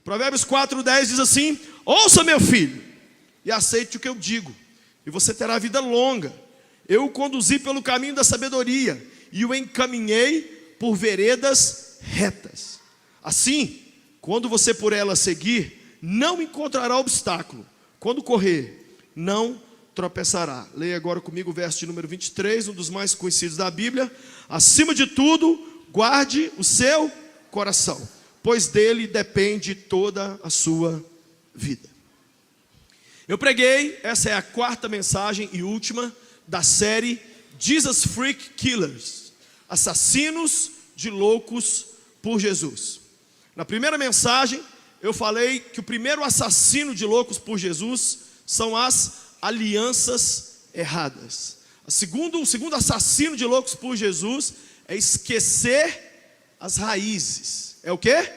Provérbios 4:10 diz assim: ouça, meu filho, e aceite o que eu digo, e você terá vida longa. Eu o conduzi pelo caminho da sabedoria, e o encaminhei por veredas retas. Assim, quando você por ela seguir, não encontrará obstáculo. Quando correr, não tropeçará. Leia agora comigo o verso de número 23, um dos mais conhecidos da Bíblia. Acima de tudo, guarde o seu coração, pois dele depende toda a sua vida. Eu preguei, essa é a quarta mensagem e última da série Jesus Freak Killers, assassinos de loucos por Jesus. Na primeira mensagem, eu falei que o primeiro assassino de loucos por Jesus são as alianças erradas. O segundo assassino de loucos por Jesus é esquecer as raízes. É o quê?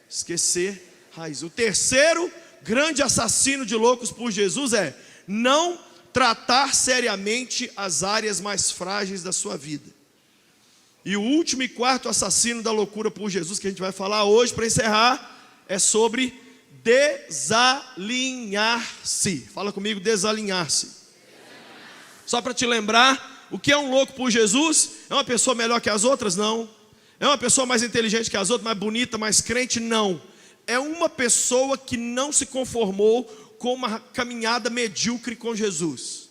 Esquecer raízes. O terceiro grande assassino de loucos por Jesus é não tratar seriamente as áreas mais frágeis da sua vida. E o último e quarto assassino da loucura por Jesus que a gente vai falar hoje para encerrar é sobre desalinhar-se. Fala comigo, desalinhar-se. Só para te lembrar, o que é um louco por Jesus? É uma pessoa melhor que as outras? Não. É uma pessoa mais inteligente que as outras, mais bonita, mais crente? Não. É uma pessoa que não se conformou com uma caminhada medíocre com Jesus.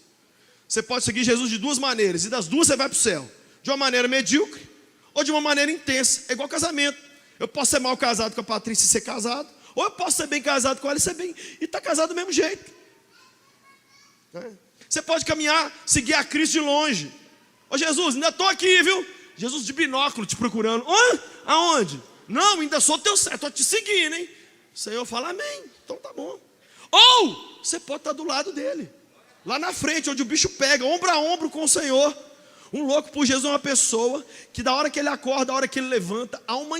Você pode seguir Jesus de duas maneiras, e das duas você vai para o céu. De uma maneira medíocre ou de uma maneira intensa. É igual casamento. Eu posso ser mal casado com a Patrícia e ser casado, ou eu posso ser bem casado com ela e estar casado do mesmo jeito. Você pode caminhar, seguir a Cristo de longe. Ô Jesus, ainda estou aqui, viu? Jesus de binóculo te procurando. Aonde? Não, ainda sou teu servo, estou te seguindo, hein? O Senhor fala, amém, então tá bom. Ou você pode estar do lado dele, lá na frente, onde o bicho pega, ombro a ombro com o Senhor. Um louco por Jesus é uma pessoa que da hora que ele acorda, da hora que ele levanta, há uma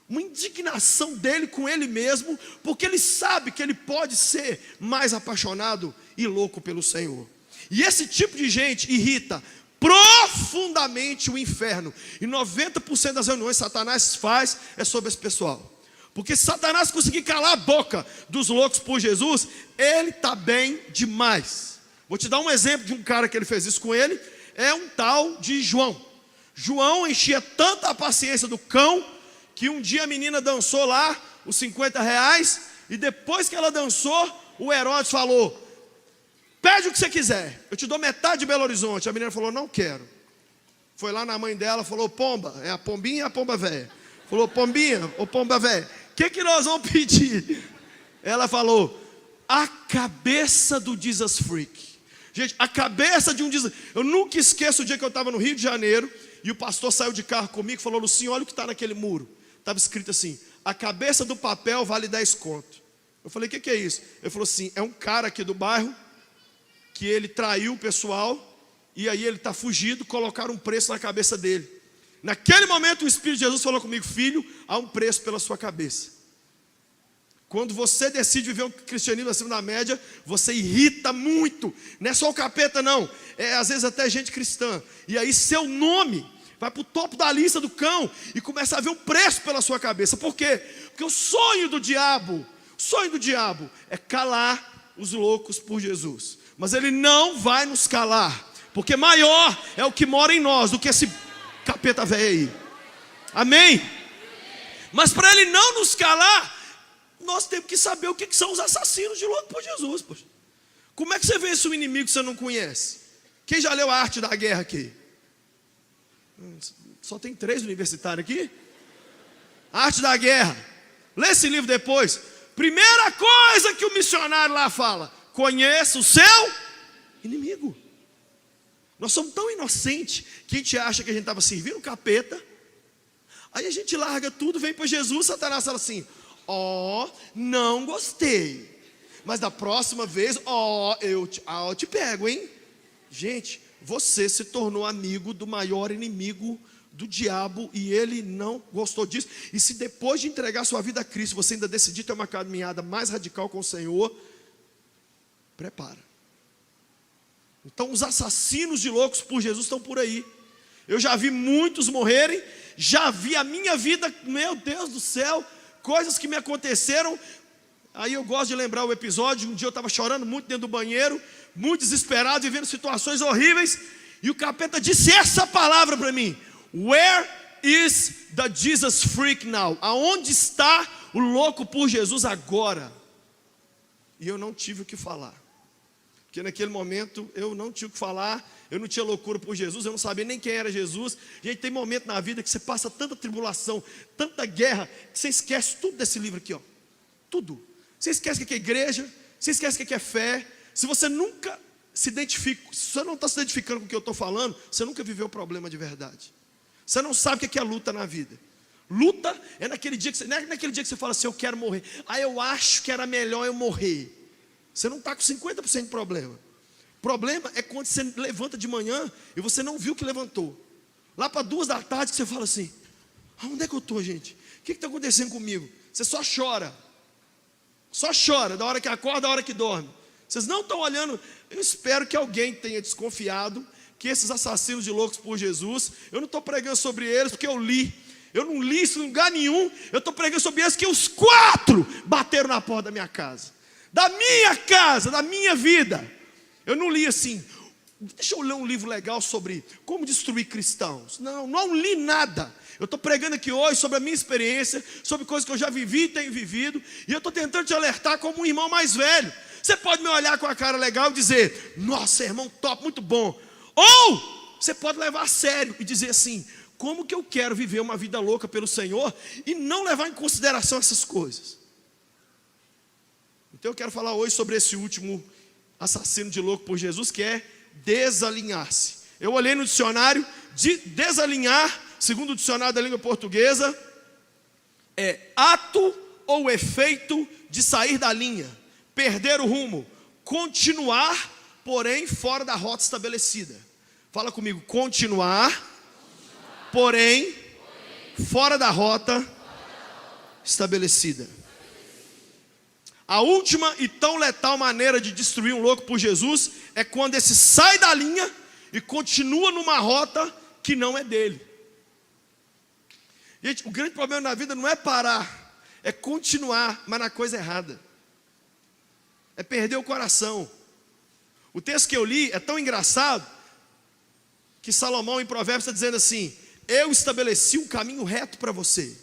indignação dele com ele mesmo, porque ele sabe que ele pode ser mais apaixonado e louco pelo Senhor. E esse tipo de gente irrita profundamente o inferno. E 90% das reuniões que Satanás faz é sobre esse pessoal. Porque se Satanás conseguir calar a boca dos loucos por Jesus, ele está bem demais. Vou te dar um exemplo de um cara que ele fez isso com ele. É um tal de João. João enchia tanta a paciência do cão, que um dia a menina dançou lá os R$50, e depois que ela dançou, o Herodes falou, pede o que você quiser, eu te dou metade de Belo Horizonte. A menina falou, não quero. Foi lá na mãe dela, falou, pomba, é a pombinha e a pomba velha. Falou, pombinha ou pomba velha, o que nós vamos pedir? Ela falou, a cabeça do Jesus Freak. Gente, a cabeça de um Jesus. Eu nunca esqueço o dia que eu estava no Rio de Janeiro, e o pastor saiu de carro comigo e falou, Lucinho, olha o que está naquele muro. Estava escrito assim, a cabeça do papel vale 10 conto. Eu falei, o que é isso? Ele falou assim, é um cara aqui do bairro, que ele traiu o pessoal, e aí ele está fugido, colocaram um preço na cabeça dele. Naquele momento o Espírito de Jesus falou comigo, filho, há um preço pela sua cabeça. Quando você decide viver um cristianismo acima da média, você irrita muito. Não é só o capeta não, é às vezes até gente cristã. E aí seu nome vai para o topo da lista do cão e começa a haver um preço pela sua cabeça. Por quê? Porque o sonho do diabo é calar os loucos por Jesus. Mas ele não vai nos calar, porque maior é o que mora em nós do que esse capeta velho aí. Amém? Mas para ele não nos calar, nós temos que saber o que são os assassinos de louco por Jesus. Poxa. Como é que você vence um inimigo que você não conhece? Quem já leu A Arte da Guerra aqui? Só tem 3 universitários aqui. A Arte da Guerra. Lê esse livro depois. Primeira coisa que o missionário lá fala, conheça o seu inimigo. Nós somos tão inocentes que a gente acha que a gente estava servindo o capeta. Aí a gente larga tudo, vem para Jesus. Satanás fala assim, não gostei, mas da próxima vez, eu te pego, hein? Gente, você se tornou amigo do maior inimigo do diabo, e ele não gostou disso. E se depois de entregar sua vida a Cristo, você ainda decidir ter uma caminhada mais radical com o Senhor, prepara. Então os assassinos de loucos por Jesus estão por aí. Eu já vi muitos morrerem, já vi a minha vida, meu Deus do céu, coisas que me aconteceram Aí eu gosto de lembrar o episódio. Um dia eu estava chorando muito dentro do banheiro, muito desesperado, vivendo situações horríveis. E o capeta disse essa palavra para mim: Where is the Jesus freak now? Aonde está o louco por Jesus agora? E eu não tive o que falar. Porque naquele momento eu não tinha o que falar. Eu não tinha loucura por Jesus, eu não sabia nem quem era Jesus. Gente, tem momento na vida que você passa tanta tribulação, tanta guerra, que você esquece tudo desse livro aqui, ó. Tudo. Você esquece o que é igreja, você esquece o que é fé. Se você nunca se identifica, se você não está se identificando com o que eu estou falando, você nunca viveu o problema de verdade. Você não sabe o que é luta na vida. Luta é naquele dia que você, não é naquele dia que você fala assim, eu quero morrer. Eu acho que era melhor eu morrer. Você não está com 50% de problema. Problema é quando você levanta de manhã e você não viu que levantou. Lá para 2 da tarde que você fala assim, onde é que eu estou, gente? O que está acontecendo comigo? Você só chora. Só chora, da hora que acorda, da hora que dorme. Vocês não estão olhando. Eu espero que alguém tenha desconfiado que esses assassinos de loucos por Jesus, eu não estou pregando sobre eles porque eu li. Eu não li isso em lugar nenhum. Eu estou pregando sobre eles que os 4 bateram na porta da minha casa. Da minha casa, da minha vida. Eu não li assim, deixa eu ler um livro legal sobre como destruir cristãos. Não li nada. Eu estou pregando aqui hoje sobre a minha experiência, sobre coisas que eu já vivi e tenho vivido. E eu estou tentando te alertar como um irmão mais velho. Você pode me olhar com a cara legal e dizer, nossa, irmão top, muito bom. Ou você pode levar a sério e dizer assim, como que eu quero viver uma vida louca pelo Senhor e não levar em consideração essas coisas. Então eu quero falar hoje sobre esse último assassino de louco por Jesus, que é desalinhar-se. Eu olhei no dicionário, de desalinhar, segundo o dicionário da língua portuguesa, é ato ou efeito de sair da linha, perder o rumo, continuar, porém fora da rota estabelecida. Fala comigo, continuar, porém fora da rota estabelecida. A última e tão letal maneira de destruir um louco por Jesus é quando esse sai da linha e continua numa rota que não é dele. Gente, o grande problema na vida não é parar, é continuar, mas na coisa errada. É perder o coração. O texto que eu li é tão engraçado que Salomão em Provérbios está dizendo assim, eu estabeleci um caminho reto para você.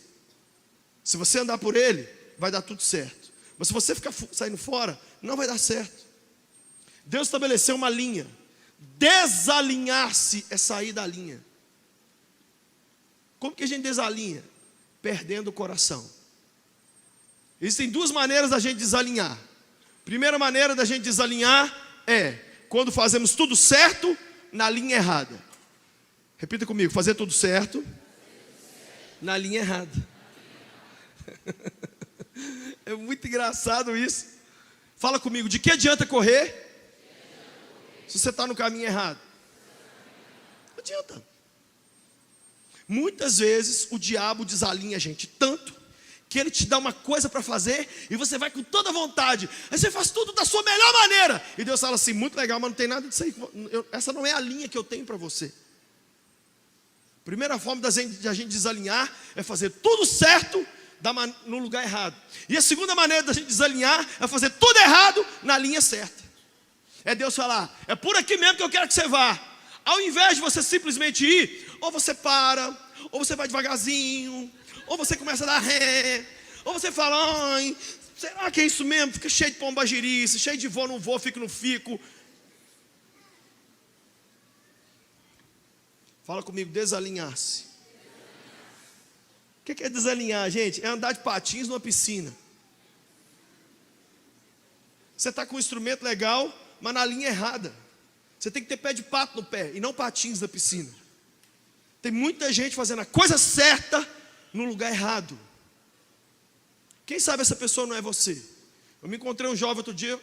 Se você andar por ele, vai dar tudo certo. Mas se você ficar saindo fora, não vai dar certo. Deus estabeleceu uma linha. Desalinhar-se é sair da linha. Como que a gente desalinha? Perdendo o coração. Existem 2 maneiras da gente desalinhar. Primeira maneira da gente desalinhar é quando fazemos tudo certo na linha errada. Repita comigo, fazer tudo certo na linha errada. É muito engraçado isso. Fala comigo, de que adianta correr se você está no caminho errado? Não adianta. Muitas vezes o diabo desalinha a gente tanto que ele te dá uma coisa para fazer e você vai com toda vontade. Aí você faz tudo da sua melhor maneira. E Deus fala assim, muito legal, mas não tem nada disso aí. Essa não é a linha que eu tenho para você. Primeira forma de a gente desalinhar é fazer tudo certo no lugar errado. E a segunda maneira da gente desalinhar é fazer tudo errado na linha certa. É Deus falar, é por aqui mesmo que eu quero que você vá. Ao invés de você simplesmente ir, ou você para, ou você vai devagarzinho, ou você começa a dar ré, ou você fala, ai, será que é isso mesmo? Fica cheio de pombagirice, cheio de vou, não vou, fico, não fico. Fala comigo, desalinhar-se. O que é desalinhar, gente? É andar de patins numa piscina. Você está com um instrumento legal, mas na linha errada. Você tem que ter pé de pato no pé e não patins na piscina. Tem muita gente fazendo a coisa certa no lugar errado. Quem sabe essa pessoa não é você? Eu encontrei um jovem outro dia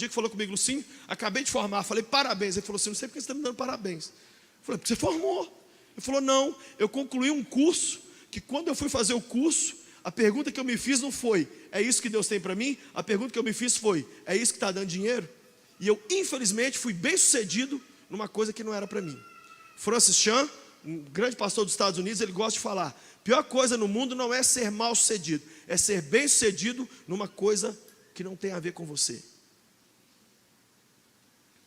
que falou comigo, Lucinho, acabei de formar. Falei, parabéns. Ele falou assim, não sei porque você está me dando parabéns. Eu falei, porque você formou. Ele falou, não, eu concluí um curso que quando eu fui fazer o curso, a pergunta que eu me fiz não foi, é isso que Deus tem para mim? A pergunta que eu me fiz foi, é isso que está dando dinheiro? E eu, infelizmente, fui bem sucedido numa coisa que não era para mim. Francis Chan, um grande pastor dos Estados Unidos, ele gosta de falar: pior coisa no mundo não é ser mal sucedido, é ser bem sucedido numa coisa que não tem a ver com você.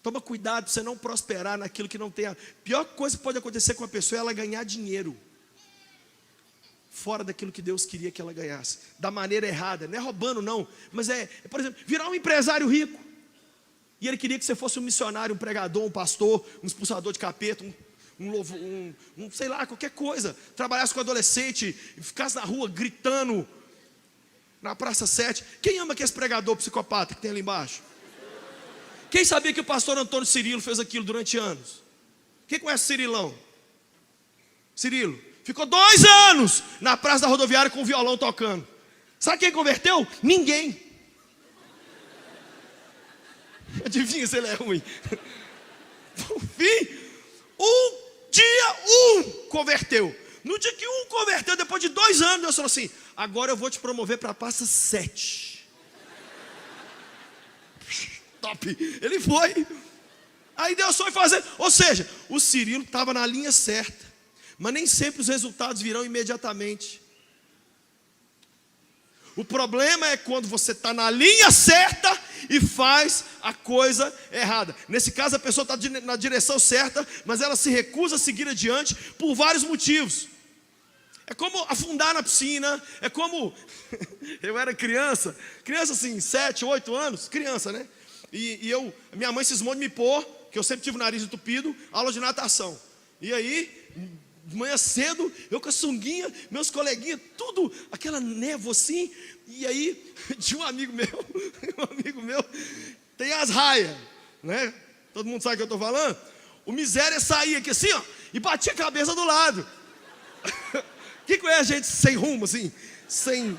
Toma cuidado para você não prosperar naquilo que não tem a... Pior coisa que pode acontecer com uma pessoa é ela ganhar dinheiro fora daquilo que Deus queria que ela ganhasse, da maneira errada. Não é roubando não, mas por exemplo, virar um empresário rico, e ele queria que você fosse um missionário, um pregador, um pastor, um expulsador de capeta, sei lá, qualquer coisa, trabalhasse com adolescente e ficasse na rua gritando na Praça 7. Quem ama que esse pregador psicopata que tem ali embaixo? Quem sabia que o pastor Antônio Cirilo fez aquilo durante anos? Quem conhece Cirilão? Cirilo ficou 2 anos na praça da rodoviária com o violão tocando. Sabe quem converteu? Ninguém. Adivinha se ele é ruim. No fim, um converteu. No dia que um converteu, depois de 2 anos, Deus falou assim: agora eu vou te promover para a praça 7. Top. Ele foi. Aí Deus foi fazer. Ou seja, o Cirilo estava na linha certa, mas nem sempre os resultados virão imediatamente. O problema é quando você está na linha certa e faz a coisa errada. Nesse caso, a pessoa está na direção certa, mas ela se recusa a seguir adiante por vários motivos. É como afundar na piscina. É como... Eu era criança assim, 7, 8 anos, criança, né? E minha mãe cismou de me pôr, que eu sempre tive o nariz entupido, aula de natação. E aí, de manhã cedo, eu com a sunguinha, meus coleguinhas, tudo, aquela névoa assim. E aí, tinha um amigo meu, tem as raias, né? Todo mundo sabe o que eu estou falando? O miséria saía aqui assim, ó, e batia a cabeça do lado. Quem conhece gente sem rumo, assim? Sem...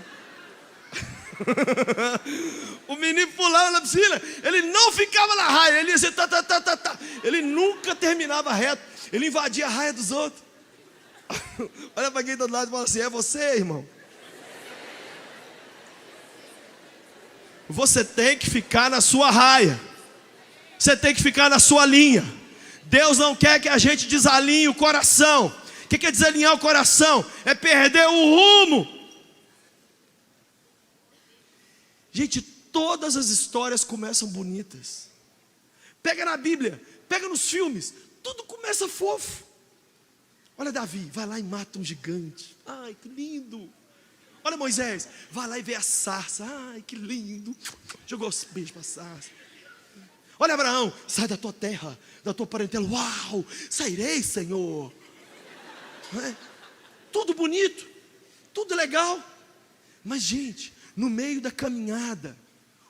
O menino pulava na piscina, ele não ficava na raia, ele ia assim, tá. Ele nunca terminava reto, ele invadia a raia dos outros. Olha para quem está do lado e fala assim: é você, irmão? Você tem que ficar na sua raia, você tem que ficar na sua linha. Deus não quer que a gente desalinhe o coração. O que é desalinhar o coração? É perder o rumo. Gente, todas as histórias começam bonitas. Pega na Bíblia, pega nos filmes, tudo começa fofo. Olha Davi, vai lá e mata um gigante. Ai, que lindo. Olha Moisés, vai lá e vê a sarça. Ai, que lindo. Jogou os beijos para a sarça. Olha Abraão, sai da tua terra, da tua parentela. Uau, sairei, Senhor. Tudo bonito, tudo legal. Mas gente, no meio da caminhada,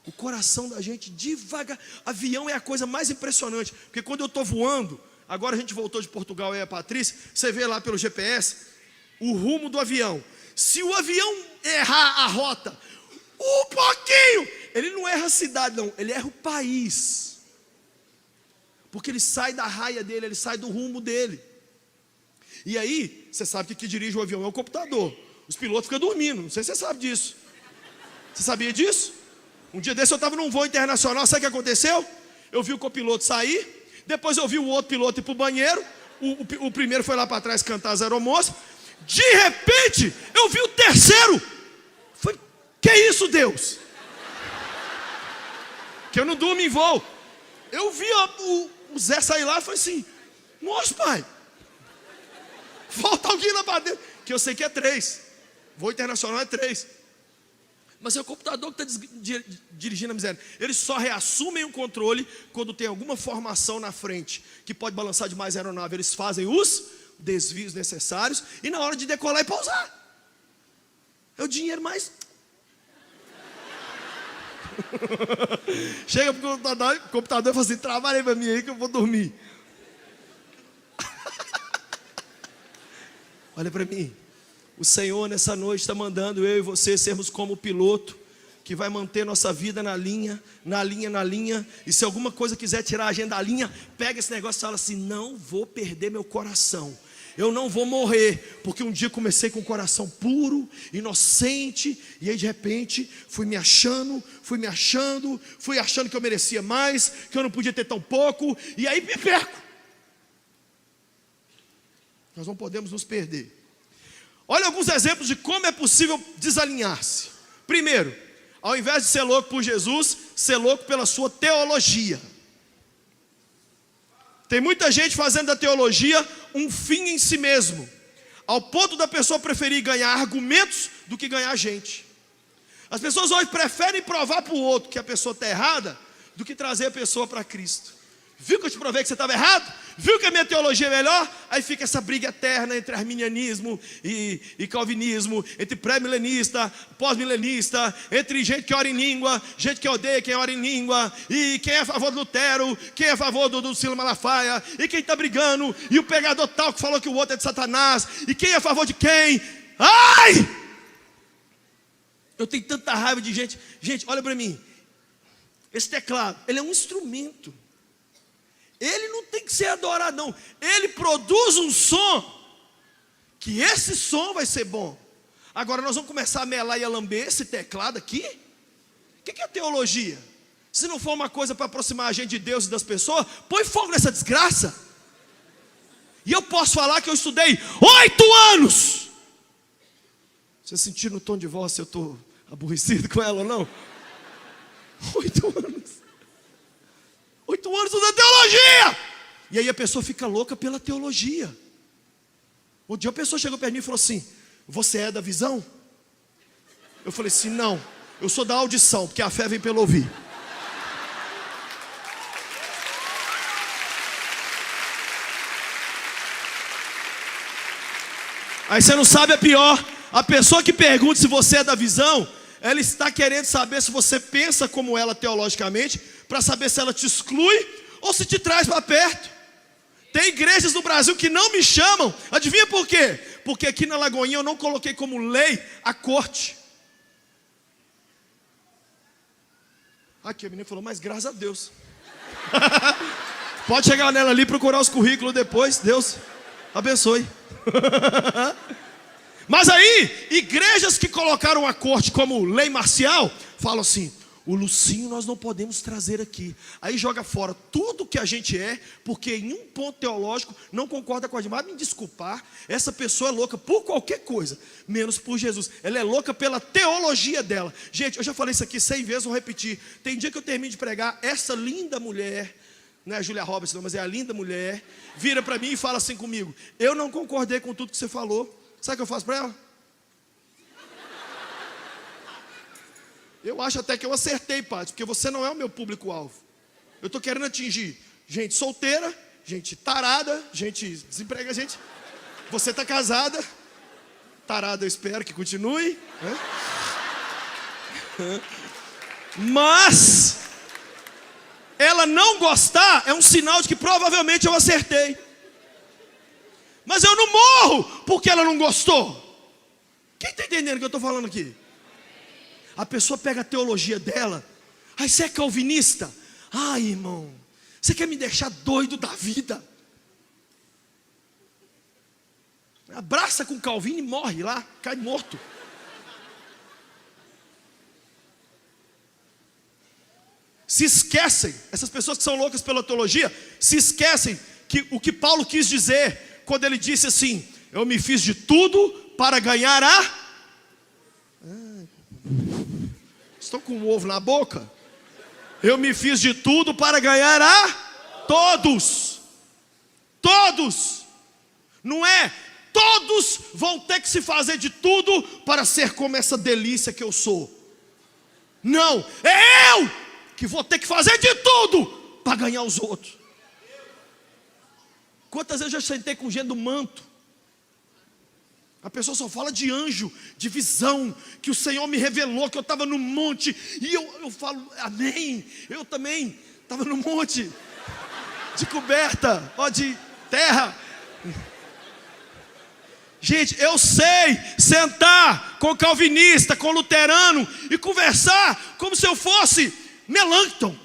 o coração da gente devagar. Avião é a coisa mais impressionante, porque quando eu estou voando, agora a gente voltou de Portugal, e a Patrícia, você vê lá pelo GPS o rumo do avião. Se o avião errar a rota um pouquinho, ele não erra a cidade não, ele erra o país, porque ele sai da raia dele, ele sai do rumo dele. E aí, você sabe que quem dirige o avião é o computador. Os pilotos ficam dormindo, não sei se você sabe disso. Você sabia disso? Um dia desse eu estava num voo internacional, sabe o que aconteceu? Eu vi o copiloto sair, depois eu vi o outro piloto ir para o banheiro, o primeiro foi lá para trás cantar as aeromoças. De repente, eu vi o terceiro. Foi, que isso, Deus? Que eu não durmo em voo. Eu vi o Zé sair lá e falei assim: nossa, pai, volta alguém lá para dentro. Que eu sei que é 3. Voo internacional é 3. Mas é o computador que está dirigindo a miséria. Eles só reassumem o controle quando tem alguma formação na frente que pode balançar demais a aeronave. Eles fazem os desvios necessários e na hora de decolar e pousar. É o dinheiro mais... Chega para o computador e fala assim: trabalha aí para mim aí que eu vou dormir. Olha para mim. O Senhor nessa noite está mandando eu e você sermos como o piloto que vai manter nossa vida na linha. E se alguma coisa quiser tirar a gente da linha, pega esse negócio e fala assim: não vou perder meu coração. Eu não vou morrer, porque um dia comecei com o coração puro, inocente, e aí de repente fui achando que eu merecia mais, que eu não podia ter tão pouco, e aí me perco. Nós não podemos nos perder. Olha alguns exemplos de como é possível desalinhar-se. Primeiro, ao invés de ser louco por Jesus, ser louco pela sua teologia. Tem muita gente fazendo da teologia um fim em si mesmo, ao ponto da pessoa preferir ganhar argumentos do que ganhar gente. As pessoas hoje preferem provar para o outro que a pessoa está errada, do que trazer a pessoa para Cristo. Viu que eu te provei que você estava errado? Viu que a minha teologia é melhor? Aí fica essa briga eterna entre arminianismo e calvinismo, entre pré-milenista, pós-milenista, entre gente que ora em língua, gente que odeia quem ora em língua, e quem é a favor do Lutero, quem é a favor do Silas Malafaia, e quem está brigando, e o pregador tal que falou que o outro é de Satanás, e quem é a favor de quem? Ai! Eu tenho tanta raiva de gente. Gente, olha para mim. Esse teclado, ele é um instrumento. Ele não tem que ser adorado, não. Ele produz um som, que esse som vai ser bom. Agora nós vamos começar a melar e a lamber esse teclado aqui? O que é teologia? Se não for uma coisa para aproximar a gente de Deus e das pessoas, põe fogo nessa desgraça. E eu posso falar que eu estudei 8 anos. Você sentiu no tom de voz se eu estou aborrecido com ela ou não? 8 anos. 8 anos estudando teologia. E aí a pessoa fica louca pela teologia. Um dia a pessoa chegou perto de mim e falou assim: você é da visão? Eu falei assim: não, eu sou da audição, porque a fé vem pelo ouvir. Aí você não sabe a pior. A pessoa que pergunta se você é da visão, ela está querendo saber se você pensa como ela teologicamente, para saber se ela te exclui ou se te traz para perto. Tem igrejas no Brasil que não me chamam. Adivinha por quê? Porque aqui na Lagoinha eu não coloquei como lei a corte. Aqui a menina falou: mas graças a Deus. Pode chegar nela ali e procurar os currículos depois. Deus abençoe. Mas aí, igrejas que colocaram a corte como lei marcial, falam assim: o Lucinho nós não podemos trazer aqui. Aí joga fora tudo que a gente é, porque em um ponto teológico não concorda com a gente. Mas me desculpar, essa pessoa é louca por qualquer coisa, menos por Jesus. Ela é louca pela teologia dela. Gente, eu já falei isso aqui 100 vezes, vou repetir. Tem dia que eu termino de pregar, essa linda mulher, não é a Julia Roberts não, mas é a linda mulher, vira para mim e fala assim comigo: eu não concordei com tudo que você falou. Sabe o que eu faço para ela? Eu acho até que eu acertei, Paty, porque você não é o meu público-alvo. Eu estou querendo atingir gente solteira, gente tarada, gente desempregada, gente. Você está casada, tarada eu espero que continue. Mas ela não gostar é um sinal de que provavelmente eu acertei. Mas eu não morro porque ela não gostou. Quem está entendendo o que eu estou falando aqui? A pessoa pega a teologia dela. Aí você é calvinista? Ai, irmão, você quer me deixar doido da vida? Abraça com Calvino e morre lá, cai morto. Se esquecem, essas pessoas que são loucas pela teologia, se esquecem que o que Paulo quis dizer quando ele disse assim: eu me fiz de tudo para ganhar a... Estou com um ovo na boca. Eu me fiz de tudo para ganhar a todos. Todos. Não é todos vão ter que se fazer de tudo para ser como essa delícia que eu sou. Não, é eu que vou ter que fazer de tudo para ganhar os outros. Quantas vezes eu já sentei com gente do manto? A pessoa só fala de anjo, de visão, que o Senhor me revelou, que eu estava no monte. E eu falo, amém. Eu também estava no monte, de coberta, de terra. Gente, eu sei sentar com calvinista, com luterano e conversar como se eu fosse Melanchthon.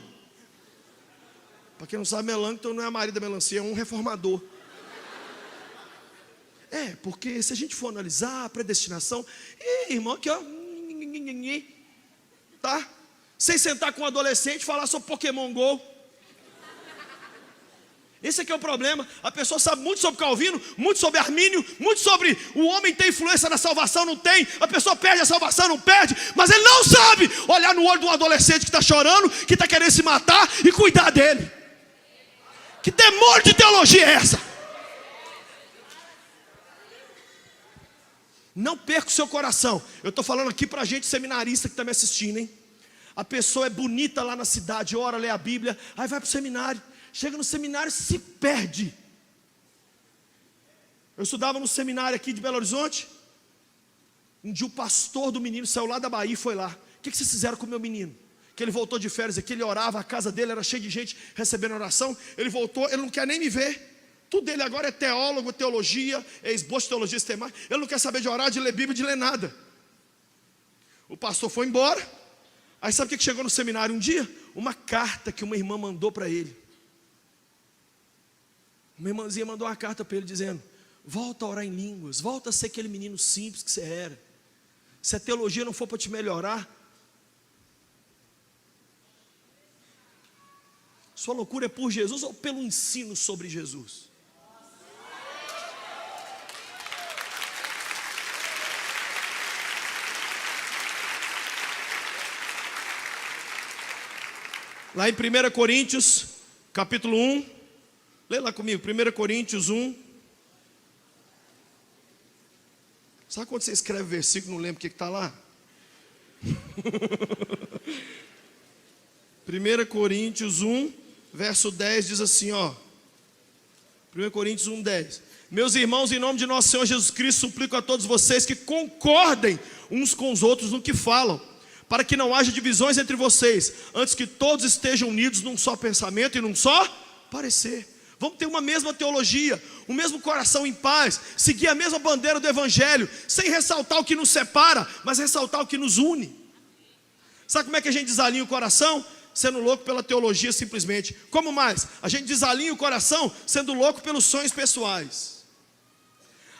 Para quem não sabe, Melanchthon não é a Maria da Melancia, é um reformador. É, porque se a gente for analisar a predestinação, irmão, aqui ó, tá? Sem sentar com um adolescente e falar sobre Pokémon GO. Esse aqui é o problema. A pessoa sabe muito sobre Calvino, muito sobre Armínio, muito sobre o homem tem influência na salvação, não tem. A pessoa perde a salvação, não perde. Mas ele não sabe olhar no olho de um adolescente que está chorando, que está querendo se matar e cuidar dele. Que demônio de teologia é essa? Não perca o seu coração. Eu estou falando aqui para a gente seminarista que está me assistindo, hein? A pessoa é bonita lá na cidade, ora, lê a Bíblia, aí vai para o seminário. Chega no seminário e se perde. Eu estudava no seminário aqui de Belo Horizonte. Um dia o pastor do menino saiu lá da Bahia e foi lá. O que vocês fizeram com o meu menino? Que ele voltou de férias aqui, ele orava, a casa dele era cheia de gente recebendo oração. Ele voltou, ele não quer nem me ver. Tudo dele agora é teólogo, teologia, é esboço de teologia sistemática. Ele não quer saber de orar, de ler Bíblia, de ler nada. O pastor foi embora. Aí sabe o que chegou no seminário um dia? Uma carta que uma irmã mandou para ele. Uma irmãzinha mandou uma carta para ele dizendo: volta a orar em línguas, volta a ser aquele menino simples que você era. Se a teologia não for para te melhorar, sua loucura é por Jesus ou pelo ensino sobre Jesus? Lá em 1 Coríntios, capítulo 1, lê lá comigo, 1 Coríntios 1. Sabe quando você escreve versículo e não lembra o que está lá? 1 Coríntios 1, verso 10 diz assim, ó. 1 Coríntios 1, 10. Meus irmãos, em nome de nosso Senhor Jesus Cristo, suplico a todos vocês que concordem uns com os outros no que falam, para que não haja divisões entre vocês, antes que todos estejam unidos num só pensamento e num só parecer. Vamos ter uma mesma teologia, o mesmo coração em paz, seguir a mesma bandeira do Evangelho, sem ressaltar o que nos separa, mas ressaltar o que nos une. Sabe como é que a gente desalinha o coração? Sendo louco pela teologia simplesmente. Como mais? A gente desalinha o coração sendo louco pelos sonhos pessoais.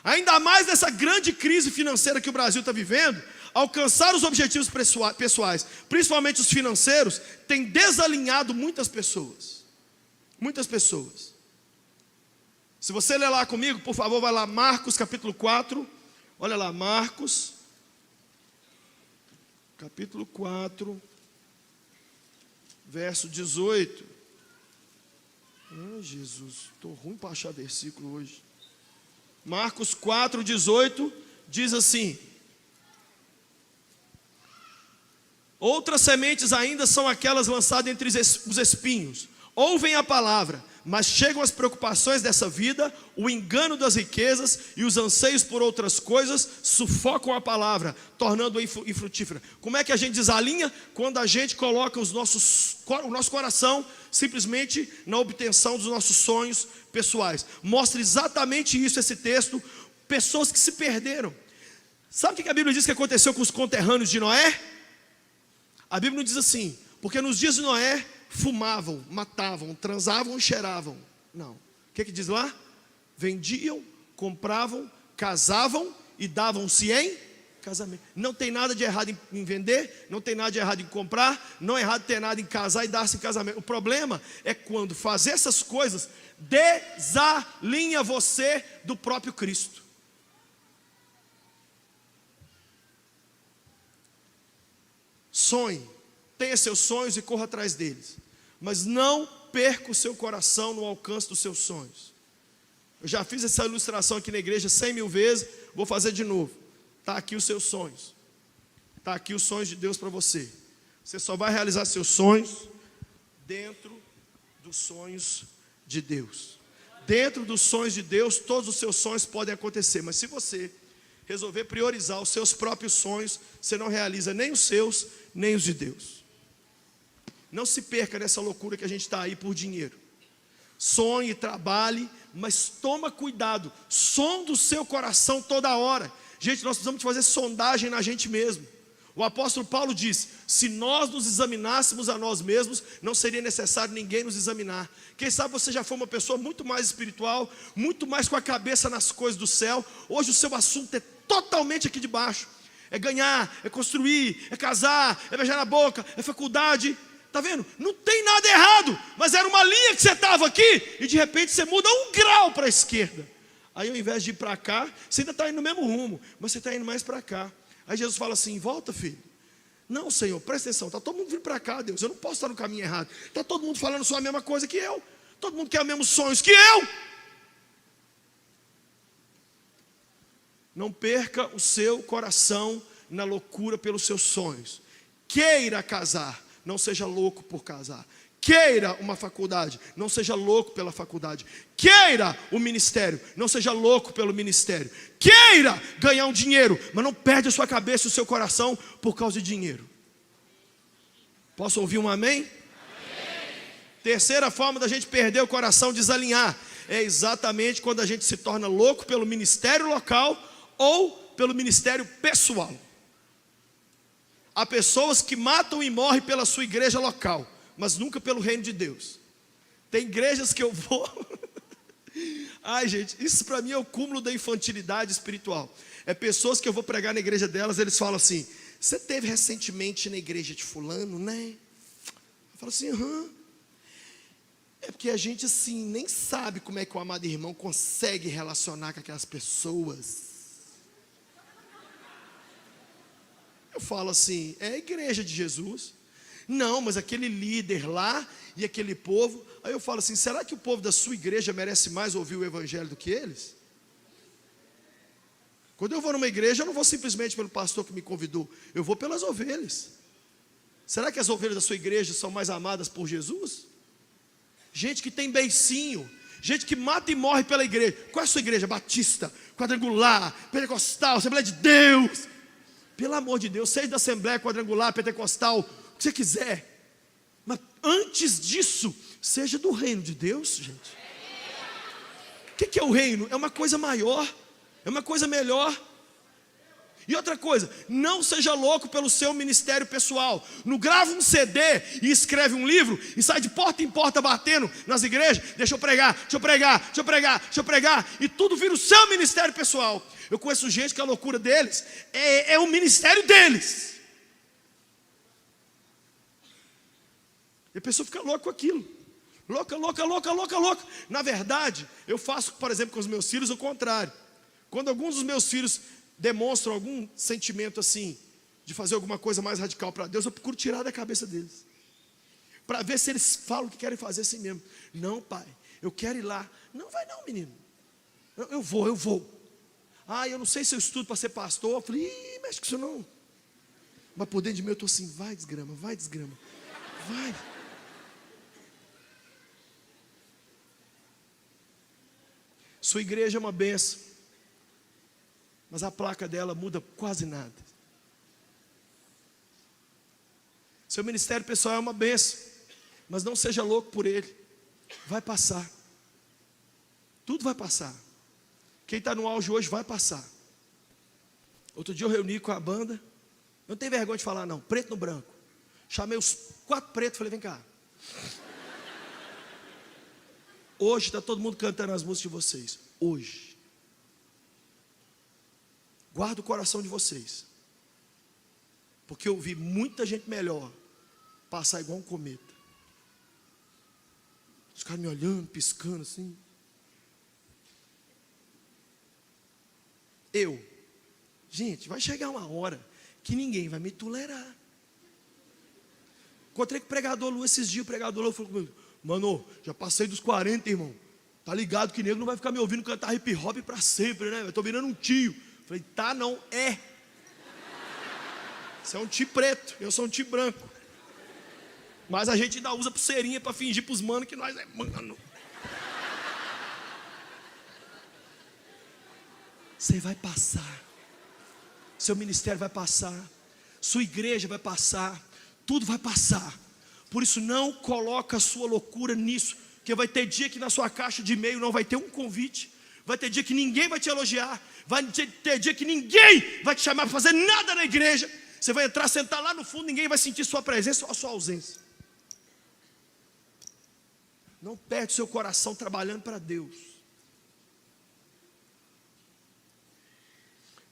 Ainda mais nessa grande crise financeira que o Brasil está vivendo, alcançar os objetivos pessoais, principalmente os financeiros, tem desalinhado muitas pessoas. Muitas pessoas. Se você ler lá comigo, por favor, vai lá, Marcos capítulo 4. Olha lá, Marcos capítulo 4, verso 18. Jesus, estou ruim para achar versículo hoje. Marcos 4, 18, diz assim: outras sementes ainda são aquelas lançadas entre os espinhos. Ouvem a palavra, mas chegam as preocupações dessa vida, o engano das riquezas e os anseios por outras coisas sufocam a palavra, tornando-a infrutífera. Como é que a gente desalinha? Quando a gente coloca o nosso coração simplesmente na obtenção dos nossos sonhos pessoais. Mostra exatamente isso esse texto. Pessoas que se perderam. Sabe o que a Bíblia diz que aconteceu com os conterrâneos de Noé? A Bíblia não diz assim: porque nos dias de Noé fumavam, matavam, transavam e cheiravam. Não. O que diz lá? Vendiam, compravam, casavam e davam-se em casamento. Não tem nada de errado em vender, não tem nada de errado em comprar, não é errado ter nada em casar e dar-se em casamento. O problema é quando fazer essas coisas desalinha você do próprio Cristo. Sonhe, tenha seus sonhos e corra atrás deles, mas não perca o seu coração no alcance dos seus sonhos. Eu já fiz essa ilustração aqui na igreja 100.000 vezes, vou fazer de novo. Está aqui os seus sonhos, está aqui os sonhos de Deus para você. Você só vai realizar seus sonhos dentro dos sonhos de Deus. Dentro dos sonhos de Deus, todos os seus sonhos podem acontecer, mas se você resolver priorizar os seus próprios sonhos, você não realiza nem os seus, nem os de Deus. Não se perca nessa loucura que a gente está aí por dinheiro. Sonhe, trabalhe, mas toma cuidado. Sonda o seu coração toda hora. Gente, nós precisamos fazer sondagem na gente mesmo. O apóstolo Paulo diz: se nós nos examinássemos a nós mesmos, não seria necessário ninguém nos examinar. Quem sabe você já foi uma pessoa muito mais espiritual, muito mais com a cabeça nas coisas do céu. Hoje o seu assunto é totalmente aqui de baixo. É ganhar, é construir, é casar, é beijar na boca, é faculdade. Tá vendo? Não tem nada errado, mas era uma linha que você estava aqui, e de repente você muda 1 grau para a esquerda. Aí ao invés de ir para cá, você ainda está indo no mesmo rumo, mas você está indo mais para cá. Aí Jesus fala assim: volta, filho. Não, Senhor, presta atenção, está todo mundo vindo para cá, Deus, eu não posso estar no caminho errado. Está todo mundo falando só a mesma coisa que eu. Todo mundo quer os mesmos sonhos que eu. Não perca o seu coração na loucura pelos seus sonhos. Queira casar, não seja louco por casar. Queira uma faculdade, não seja louco pela faculdade. Queira o ministério, não seja louco pelo ministério. Queira ganhar um dinheiro, mas não perde a sua cabeça e o seu coração por causa de dinheiro. Posso ouvir um amém? Amém. Terceira forma da gente perder o coração, desalinhar, é exatamente quando a gente se torna louco pelo ministério local ou pelo ministério pessoal. Há pessoas que matam e morrem pela sua igreja local, mas nunca pelo reino de Deus. Tem igrejas que eu vou ai gente, isso para mim é o cúmulo da infantilidade espiritual. É pessoas que eu vou pregar na igreja delas, eles falam assim: você teve recentemente na igreja de fulano, né? Eu falo assim: aham. É porque a gente assim nem sabe como é que o amado irmão consegue relacionar com aquelas pessoas. Eu falo assim: é a igreja de Jesus. Não, mas aquele líder lá e aquele povo. Aí eu falo assim: será que o povo da sua igreja merece mais ouvir o evangelho do que eles? Quando eu vou numa igreja, eu não vou simplesmente pelo pastor que me convidou, eu vou pelas ovelhas. Será que as ovelhas da sua igreja são mais amadas por Jesus? Gente que tem beicinho, gente que mata e morre pela igreja. Qual é a sua igreja? Batista, quadrangular, pentecostal, Assembleia de Deus. Pelo amor de Deus, seja da Assembleia, quadrangular, pentecostal, o que você quiser, mas antes disso, seja do reino de Deus, gente. O que é o reino? É uma coisa maior, é uma coisa melhor. E outra coisa, não seja louco pelo seu ministério pessoal. Não grava um CD e escreve um livro e sai de porta em porta batendo nas igrejas. Deixa eu pregar, deixa eu pregar, deixa eu pregar, deixa eu pregar. E tudo vira o seu ministério pessoal. Eu conheço gente que a loucura deles é o ministério deles. E a pessoa fica louca com aquilo. Louca, louca, louca, louca, louca. Na verdade, eu faço, por exemplo, com os meus filhos o contrário. Quando alguns dos meus filhos demonstram algum sentimento assim, de fazer alguma coisa mais radical para Deus, eu procuro tirar da cabeça deles. Para ver se eles falam que querem fazer assim mesmo. Não, pai, eu quero ir lá. Não vai não, menino. Eu vou. Ah, eu não sei se eu estudo para ser pastor. Eu falei: ih, mexe com isso não. Mas por dentro de mim eu estou assim: vai desgrama, vai. Sua igreja é uma benção, mas a placa dela muda quase nada. Seu ministério pessoal é uma benção, mas não seja louco por ele. Vai passar. Tudo vai passar. Quem está no auge hoje vai passar. Outro dia eu reuni com a banda. Não tem vergonha de falar não, preto no branco. Chamei os 4 pretos, falei: vem cá. Hoje está todo mundo cantando as músicas de vocês. Hoje. Guarda o coração de vocês. Porque eu vi muita gente melhor passar igual um cometa. Os caras me olhando, piscando assim. Gente, vai chegar uma hora que ninguém vai me tolerar. Encontrei com o pregador Lu esses dias. O pregador Lu falou comigo: mano, já passei dos 40, irmão. Tá ligado que nego não vai ficar me ouvindo cantar hip hop pra sempre, né? Eu tô virando um tio. Falei: tá, não é. Você é um tio preto, eu sou um tio branco. Mas a gente ainda usa pulseirinha pra fingir pros manos que nós é mano. Você vai passar. Seu ministério vai passar. Sua igreja vai passar. Tudo vai passar. Por isso não coloca a sua loucura nisso. Porque vai ter dia que na sua caixa de e-mail não vai ter um convite. Vai ter dia que ninguém vai te elogiar. Vai ter dia que ninguém vai te chamar para fazer nada na igreja. Você vai entrar, sentar lá no fundo, ninguém vai sentir sua presença ou a sua ausência. Não perde seu coração trabalhando para Deus.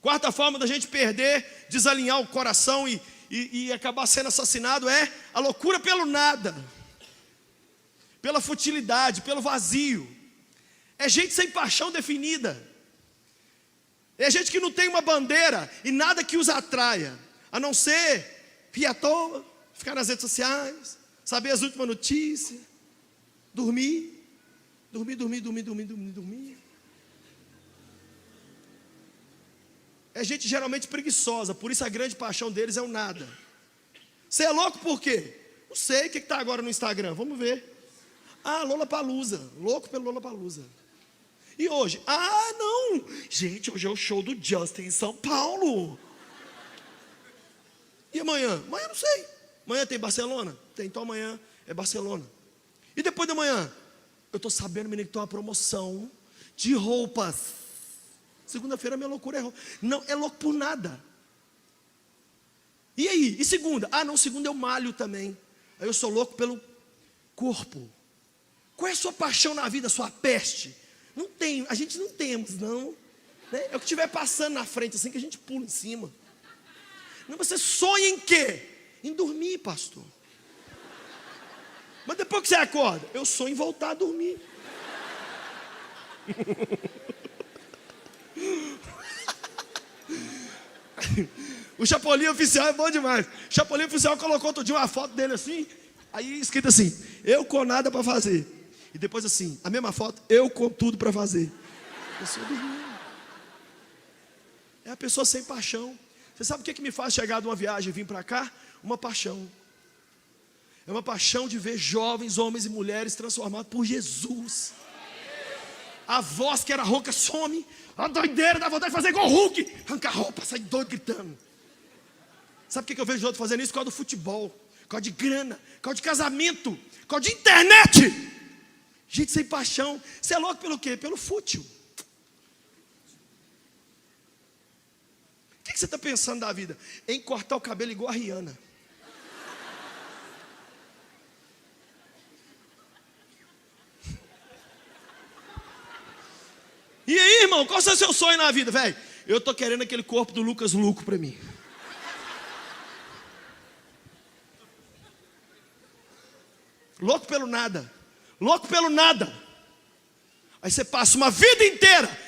Quarta forma da gente perder, desalinhar o coração e e acabar sendo assassinado é a loucura pelo nada, pela futilidade, pelo vazio. É gente sem paixão definida. É gente que não tem uma bandeira e nada que os atraia, a não ser rir à toa, ficar nas redes sociais, saber as últimas notícias, dormir. É gente geralmente preguiçosa, por isso a grande paixão deles é o nada. Você é louco por quê? Não sei, o que está agora no Instagram? Vamos ver. Lollapalooza, louco pelo Lollapalooza. E hoje? Não, gente, hoje é o show do Justin em São Paulo. E amanhã? Amanhã não sei. Amanhã tem Barcelona? Tem, então amanhã é Barcelona. E depois de amanhã? Eu estou sabendo, menino, que tem uma promoção de roupas. Segunda-feira minha loucura é roupa. Não, é louco por nada. E aí? E segunda? Não, segunda eu malho também. Aí eu sou louco pelo corpo. Qual é a sua paixão na vida, a sua peste? Não tem, a gente não temos, não. Né? É o que estiver passando na frente, assim que a gente pula em cima. Não, você sonha em quê? Em dormir, pastor. Mas depois que você acorda, eu sonho em voltar a dormir. O Chapolin Oficial é bom demais. O Chapolin Oficial colocou outro dia uma foto dele assim, aí escrito assim: eu com nada para fazer. E depois assim, a mesma foto, eu com tudo para fazer. A pessoa dormindo. É a pessoa sem paixão. Você sabe o que me faz chegar de uma viagem e vir para cá? Uma paixão. É uma paixão de ver jovens, homens e mulheres transformados por Jesus. A voz que era rouca some. A doideira dá vontade de fazer igual o Hulk. Arranca a roupa, sai doido gritando. Sabe por que eu vejo outros fazendo isso? Por causa do futebol, por causa de grana, por causa de casamento, por causa de internet. Gente sem paixão. Você é louco pelo quê? Pelo fútil. O que você está pensando da vida? Em cortar o cabelo igual a Rihanna. E aí, irmão, qual é o seu sonho na vida, velho? Eu estou querendo aquele corpo do Lucas Luco para mim. Louco pelo nada. Louco pelo nada. Aí você passa uma vida inteira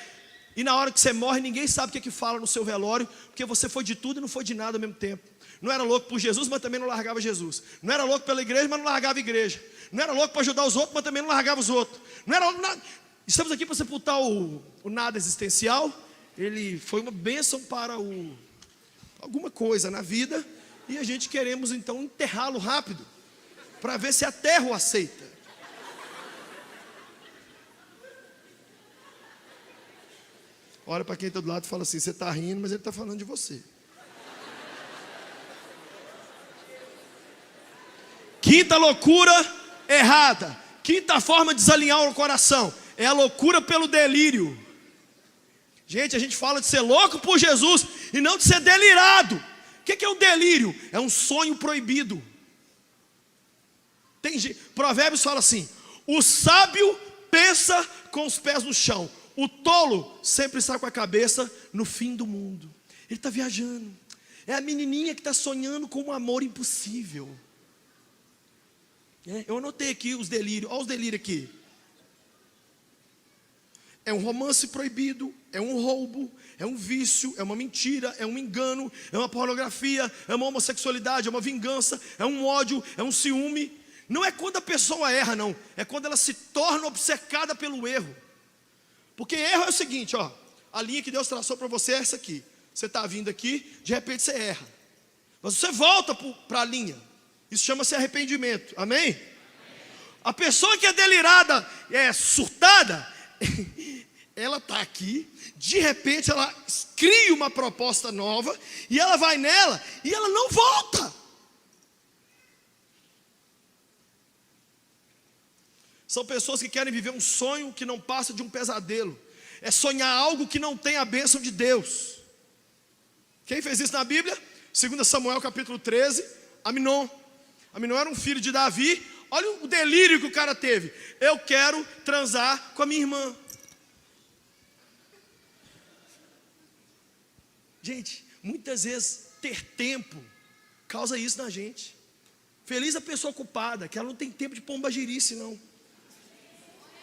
e na hora que você morre ninguém sabe o que fala no seu velório, porque você foi de tudo e não foi de nada ao mesmo tempo. Não era louco por Jesus, mas também não largava Jesus. Não era louco pela igreja, mas não largava a igreja. Não era louco para ajudar os outros, mas também não largava os outros. Não era louco nada. Estamos aqui para sepultar o nada existencial. Ele foi uma bênção para alguma coisa na vida, e a gente queremos então enterrá-lo rápido, para ver se a terra o aceita. Olha para quem está do lado e fala assim: você está rindo, mas ele está falando de você. Quinta loucura errada. Quinta forma de desalinhar o coração é a loucura pelo delírio. Gente, a gente fala de ser louco por Jesus e não de ser delirado. O que é um delírio? É um sonho proibido. Provérbios fala assim: o sábio pensa com os pés no chão, o tolo sempre está com a cabeça no fim do mundo. Ele está viajando. É a menininha que está sonhando com um amor impossível. Eu anotei aqui os delírios. Olha os delírios aqui. É um romance proibido, é um roubo, é um vício, é uma mentira, é um engano, é uma pornografia, é uma homossexualidade, é uma vingança, é um ódio, é um ciúme. Não é quando a pessoa erra, não. É quando ela se torna obcecada pelo erro. Porque erro é o seguinte, ó. A linha que Deus traçou para você é essa aqui. Você está vindo aqui, de repente você erra. Mas você volta para a linha. Isso chama-se arrependimento. Amém? A pessoa que é delirada, é surtada, ela está aqui, de repente ela cria uma proposta nova, e ela vai nela, e ela não volta. São pessoas que querem viver um sonho que não passa de um pesadelo. É sonhar algo que não tem a bênção de Deus. Quem fez isso na Bíblia? 2 Samuel capítulo 13, Aminon. Aminon era um filho de Davi. Olha o delírio que o cara teve. Eu quero transar com a minha irmã. Gente, muitas vezes ter tempo causa isso na gente. Feliz a pessoa ocupada, que ela não tem tempo de pombagirice, não.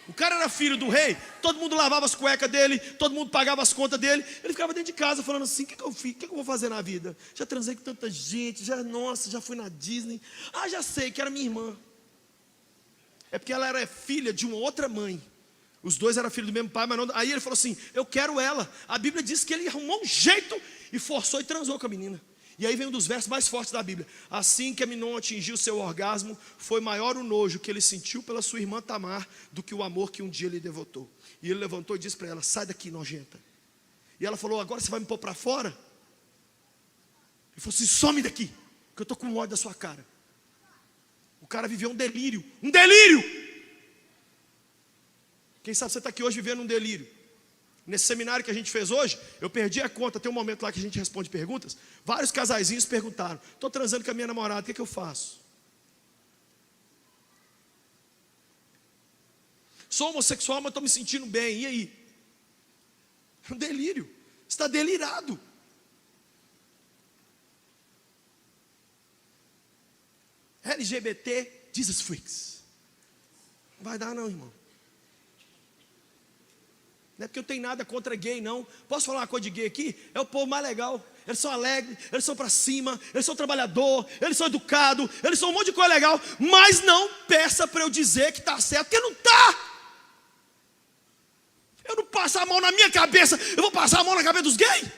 O cara era filho do rei, todo mundo lavava as cuecas dele, todo mundo pagava as contas dele. Ele ficava dentro de casa falando assim: o que eu fiz? O que eu vou fazer na vida? Já transei com tanta gente, já fui na Disney. Ah, já sei, que era minha irmã. É porque ela era filha de uma outra mãe. Os dois eram filhos do mesmo pai, mas não. Aí ele falou assim: eu quero ela. A Bíblia diz que ele arrumou um jeito e forçou e transou com a menina. E aí vem um dos versos mais fortes da Bíblia: assim que Aminon atingiu seu orgasmo, foi maior o nojo que ele sentiu pela sua irmã Tamar do que o amor que um dia lhe devotou. E ele levantou e disse para ela: sai daqui, nojenta. E ela falou: agora você vai me pôr para fora? Ele falou assim: some daqui, que eu estou com ódio da sua cara. O cara viveu um delírio. Um delírio! Quem sabe você está aqui hoje vivendo um delírio. Nesse seminário que a gente fez hoje, eu perdi a conta. Tem um momento lá que a gente responde perguntas. Vários casaizinhos perguntaram: estou transando com a minha namorada, o que eu faço? Sou homossexual, mas estou me sentindo bem, e aí? É um delírio. Você está delirado. LGBT, Jesus freaks. Não vai dar não, irmão. Não é porque eu tenho nada contra gay, não. Posso falar uma coisa de gay aqui? É o povo mais legal. Eles são alegres, eles são para cima, eles são trabalhador, eles são educados, eles são um monte de coisa legal. Mas não peça para eu dizer que está certo, porque não está. Eu não passo a mão na minha cabeça, eu vou passar a mão na cabeça dos gays?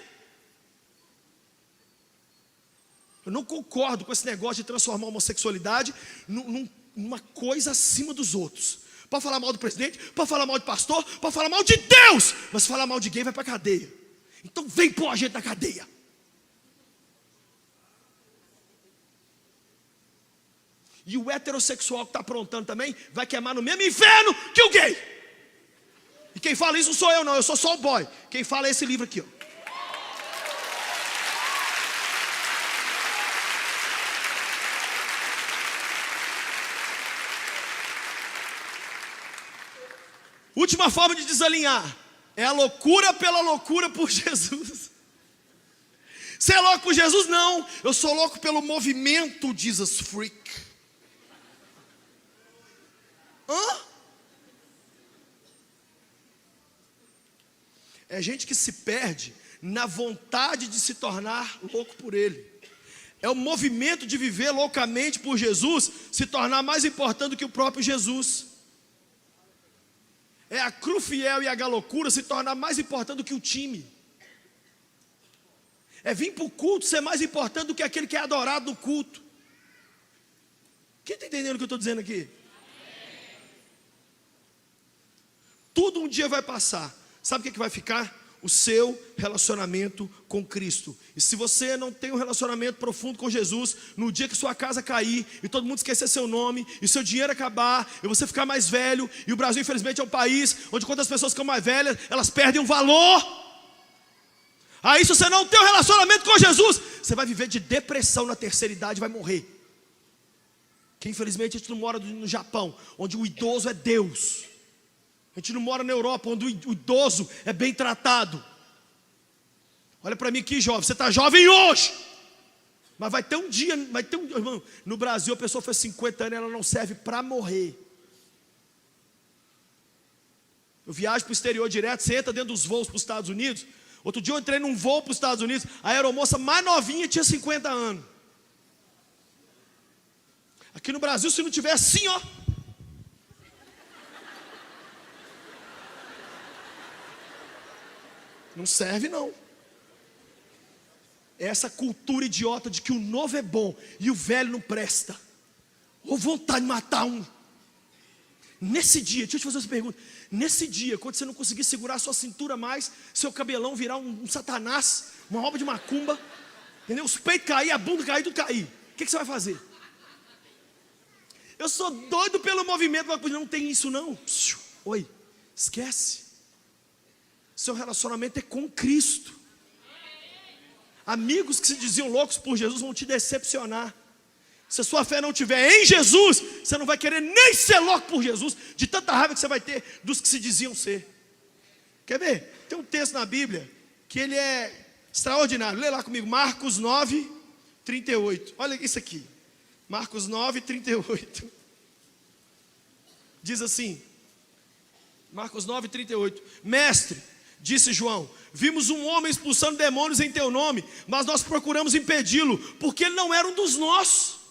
Eu não concordo com esse negócio de transformar a homossexualidade numa coisa acima dos outros. Pode falar mal do presidente, pode falar mal de pastor, pode falar mal de Deus, mas se falar mal de gay vai para a cadeia. Então vem pôr a gente na cadeia. E o heterossexual que está aprontando também vai queimar no mesmo inferno que o gay. E quem fala isso não sou eu não, eu sou só o boy. Quem fala é esse livro aqui, ó. Última forma de desalinhar é a loucura pela loucura por Jesus. Você é louco por Jesus? Não, eu sou louco pelo movimento Jesus Freak. Hã? É gente que se perde na vontade de se tornar louco por Ele. É o movimento de viver loucamente por Jesus se tornar mais importante do que o próprio Jesus. É a cru fiel e a galocura se tornar mais importante do que o time. É vir para o culto ser mais importante do que aquele que é adorado no culto. Quem está entendendo o que eu estou dizendo aqui? Tudo um dia vai passar. Sabe o que vai ficar? O seu relacionamento com Cristo. E se você não tem um relacionamento profundo com Jesus, no dia que sua casa cair, e todo mundo esquecer seu nome, e seu dinheiro acabar, e você ficar mais velho, e o Brasil infelizmente é um país onde quando as pessoas ficam mais velhas, elas perdem o valor. Aí se você não tem um relacionamento com Jesus, você vai viver de depressão na terceira idade e vai morrer. Que infelizmente a gente não mora no Japão, onde o idoso é Deus. A gente não mora na Europa, onde o idoso é bem tratado. Olha para mim aqui, jovem, você está jovem hoje. Mas vai ter um dia, irmão, no Brasil a pessoa faz 50 anos e ela não serve para morrer. Eu viajo para o exterior direto, você entra dentro dos voos para os Estados Unidos. Outro dia eu entrei num voo para os Estados Unidos, a aeromoça mais novinha tinha 50 anos. Aqui no Brasil, se não tiver assim, ó. Não serve não. Essa cultura idiota de que o novo é bom e o velho não presta. Ou vontade de matar um. Nesse dia, deixa eu te fazer essa pergunta. Nesse dia, quando você não conseguir segurar a sua cintura mais, seu cabelão virar um satanás, uma obra de macumba, entendeu? Os peitos cair, a bunda cair, tudo cair. O que você vai fazer? Eu sou doido pelo movimento, mas não tem isso não. Oi, esquece. Seu relacionamento é com Cristo. Amigos que se diziam loucos por Jesus vão te decepcionar. Se a sua fé não estiver em Jesus, você não vai querer nem ser louco por Jesus, de tanta raiva que você vai ter dos que se diziam ser. Quer ver? Tem um texto na Bíblia que ele é extraordinário. Lê lá comigo, Marcos 9, 38. Olha isso aqui. Marcos 9, 38. Diz assim, Marcos 9, 38. Mestre, disse João, vimos um homem expulsando demônios em teu nome, mas nós procuramos impedi-lo, porque ele não era um dos nossos.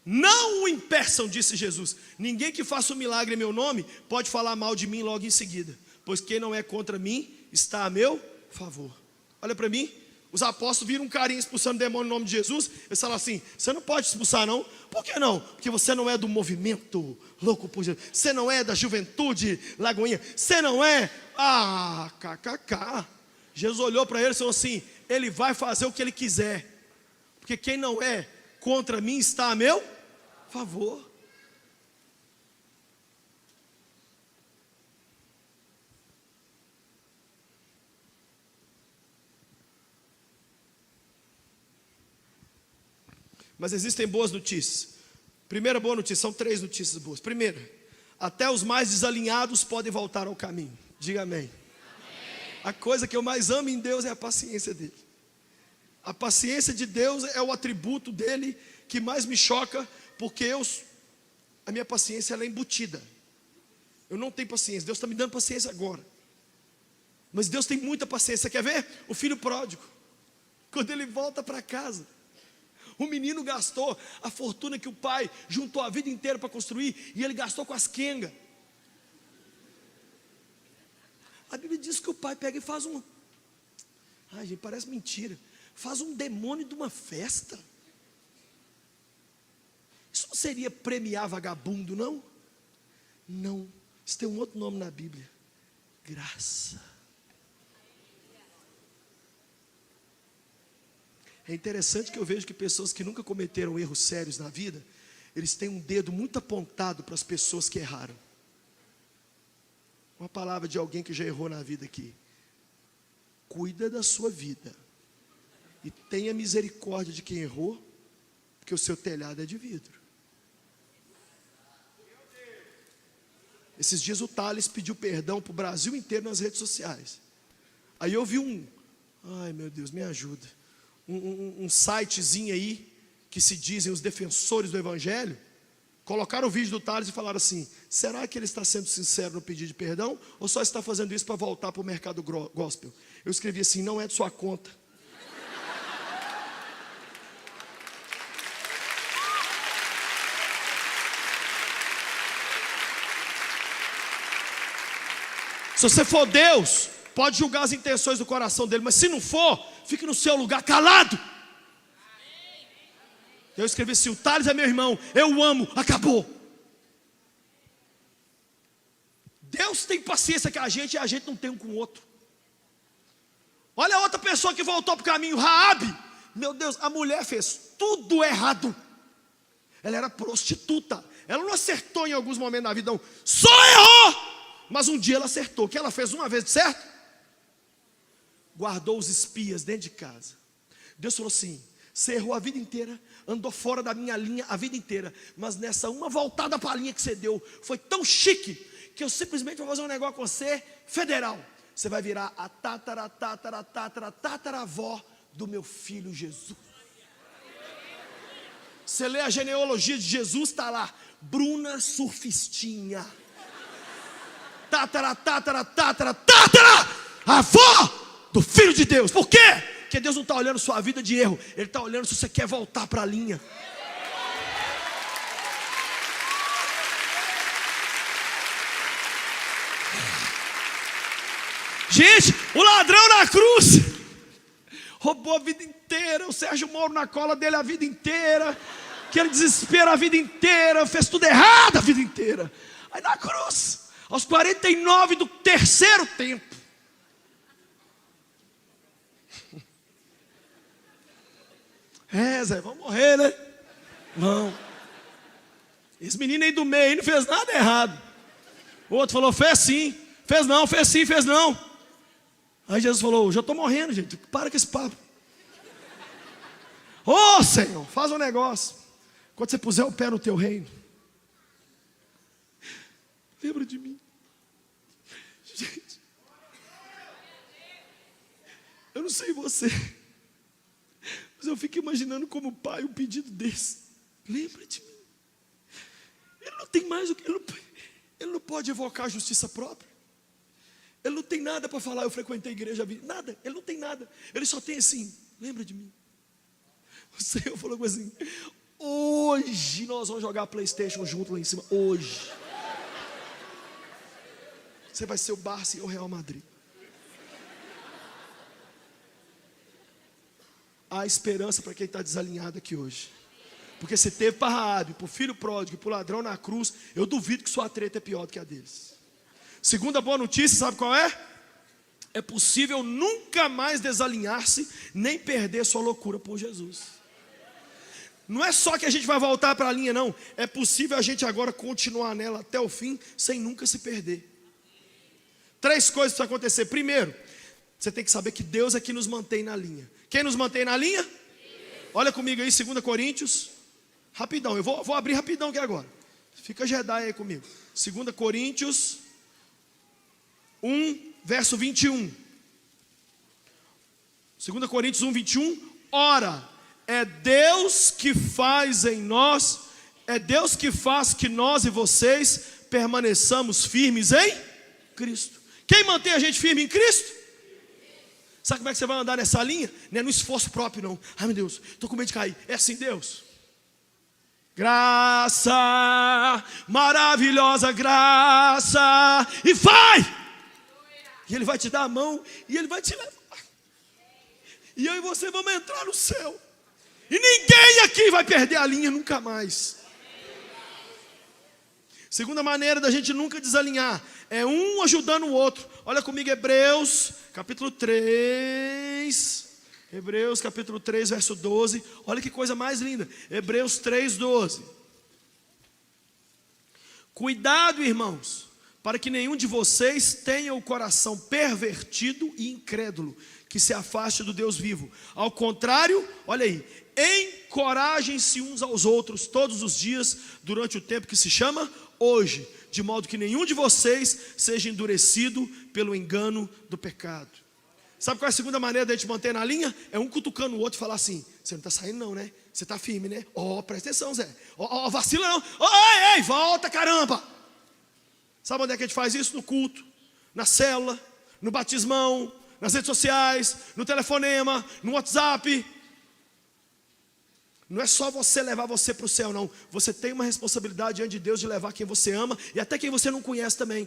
Não o impeçam, disse Jesus. Ninguém que faça um milagre em meu nome pode falar mal de mim logo em seguida, pois quem não é contra mim está a meu favor. Olha para mim, os apóstolos viram um carinha expulsando demônio no nome de Jesus. Eles falaram assim, você não pode expulsar não. Por que não? Porque você não é do movimento louco por Jesus. Você não é da juventude Lagoinha. Você não é, kkk. Jesus olhou para ele e falou assim, ele vai fazer o que ele quiser, porque quem não é contra mim está a meu favor. Mas existem boas notícias. Primeira boa notícia, são 3 notícias boas. Primeira, até os mais desalinhados podem voltar ao caminho. Diga amém. Amém. A coisa que eu mais amo em Deus é a paciência dele. A paciência de Deus é o atributo dele que mais me choca, porque a minha paciência ela é embutida. Eu não tenho paciência, Deus está me dando paciência agora. Mas Deus tem muita paciência. Você quer ver? O filho pródigo, quando ele volta para casa, o menino gastou a fortuna que o pai juntou a vida inteira para construir, e ele gastou com as quengas. A Bíblia diz que o pai pega e faz ai gente, parece mentira, faz um demônio de uma festa. Isso não seria premiar vagabundo, não? Não, isso tem um outro nome na Bíblia: graça. É interessante que eu vejo que pessoas que nunca cometeram erros sérios na vida, eles têm um dedo muito apontado para as pessoas que erraram. Uma palavra de alguém que já errou na vida aqui: cuida da sua vida e tenha misericórdia de quem errou, porque o seu telhado é de vidro. Esses dias o Thales pediu perdão para o Brasil inteiro nas redes sociais. Aí eu vi ai meu Deus, me ajuda, um sitezinho aí, que se dizem os defensores do Evangelho, colocaram o vídeo do Thales e falaram assim: será que ele está sendo sincero no pedido de perdão, ou só está fazendo isso para voltar para o mercado gospel? Eu escrevi assim: não é de sua conta. Se você for Deus, pode julgar as intenções do coração dele, mas se não for, fique no seu lugar calado. Eu escrevi assim: o Thales é meu irmão, eu o amo, acabou. Deus tem paciência com a gente e a gente não tem um com o outro. Olha a outra pessoa que voltou para o caminho, Raabe. Meu Deus, a mulher fez tudo errado. Ela era prostituta, ela não acertou em alguns momentos da vida, não, só errou. Mas um dia ela acertou. O que ela fez uma vez de certo? Guardou os espias dentro de casa. Deus falou assim: você errou a vida inteira, andou fora da minha linha a vida inteira, mas nessa uma voltada para a linha que você deu, foi tão chique, que eu simplesmente vou fazer um negócio com você federal. Você vai virar a tataravó do meu filho Jesus. Você lê a genealogia de Jesus, está lá: Bruna Surfistinha, avó do Filho de Deus. Por quê? Porque Deus não está olhando sua vida de erro, Ele está olhando se você quer voltar para a linha. Gente, o ladrão na cruz roubou a vida inteira, o Sérgio Moro na cola dele a vida inteira, aquele desespero a vida inteira, fez tudo errado a vida inteira. Aí na cruz, aos 49 do terceiro tempo, Zé, vamos morrer, né? Vamos. Esse menino aí do meio não fez nada errado. O outro falou: fez sim. Fez não, fez sim, fez não. Aí Jesus falou: já estou morrendo, gente, para com esse papo. Ô Senhor, faz um negócio. Quando você puser o pé no teu reino, lembra de mim. Gente, Eu não sei você, mas eu fico imaginando como pai um pedido desse. Lembra de mim. Ele não tem mais o que... Ele não pode evocar a justiça própria. Ele não tem nada para falar, eu frequentei a igreja, nada, ele não tem nada. Ele só tem assim, lembra de mim. O Senhor falou assim: hoje nós vamos jogar PlayStation junto lá em cima. Hoje você vai ser o Barça e o Real Madrid. Há esperança para quem está desalinhado aqui hoje. Porque se teve para Raabe, para o filho pródigo, para o ladrão na cruz, eu duvido que sua treta é pior do que a deles. Segunda boa notícia, sabe qual é? É possível nunca mais desalinhar-se, nem perder sua loucura por Jesus. Não é só que a gente vai voltar para a linha, não. É possível a gente agora continuar nela até o fim, sem nunca se perder. 3 coisas precisam acontecer. Primeiro, você tem que saber que Deus é que nos mantém na linha. Quem nos mantém na linha? Olha comigo aí, 2 Coríntios. Rapidão, eu vou abrir rapidão aqui agora. Fica Jedi aí comigo. 2 Coríntios 1, verso 21. 2 Coríntios 1, 21. Ora, é Deus que faz em nós, é Deus que faz que nós e vocês permaneçamos firmes em Cristo. Quem mantém a gente firme em Cristo? Sabe como é que você vai andar nessa linha? Não é no esforço próprio, não. Ai, meu Deus, estou com medo de cair. É assim, Deus. Graça, maravilhosa graça, e vai! E Ele vai te dar a mão, e Ele vai te levar. E eu e você vamos entrar no céu. E ninguém aqui vai perder a linha nunca mais. Segunda maneira da gente nunca desalinhar é um ajudando o outro. Olha comigo, Hebreus capítulo 3. Hebreus capítulo 3, verso 12. Olha que coisa mais linda. Hebreus 3, 12. Cuidado, irmãos, para que nenhum de vocês tenha o coração pervertido e incrédulo, que se afaste do Deus vivo. Ao contrário, olha aí, encorajem-se uns aos outros todos os dias, durante o tempo que se chama hoje, de modo que nenhum de vocês seja endurecido pelo engano do pecado. Sabe qual é a segunda maneira de a gente manter na linha? É um cutucando o outro e falar assim: você não está saindo não, né? Você está firme, né? Presta atenção, Zé. Vacila não. Ei, volta, caramba. Sabe onde é que a gente faz isso? No culto, na célula, no batismão, nas redes sociais, no telefonema, no WhatsApp. Não é só você levar você para o céu, não. Você tem uma responsabilidade diante de Deus de levar quem você ama e até quem você não conhece também.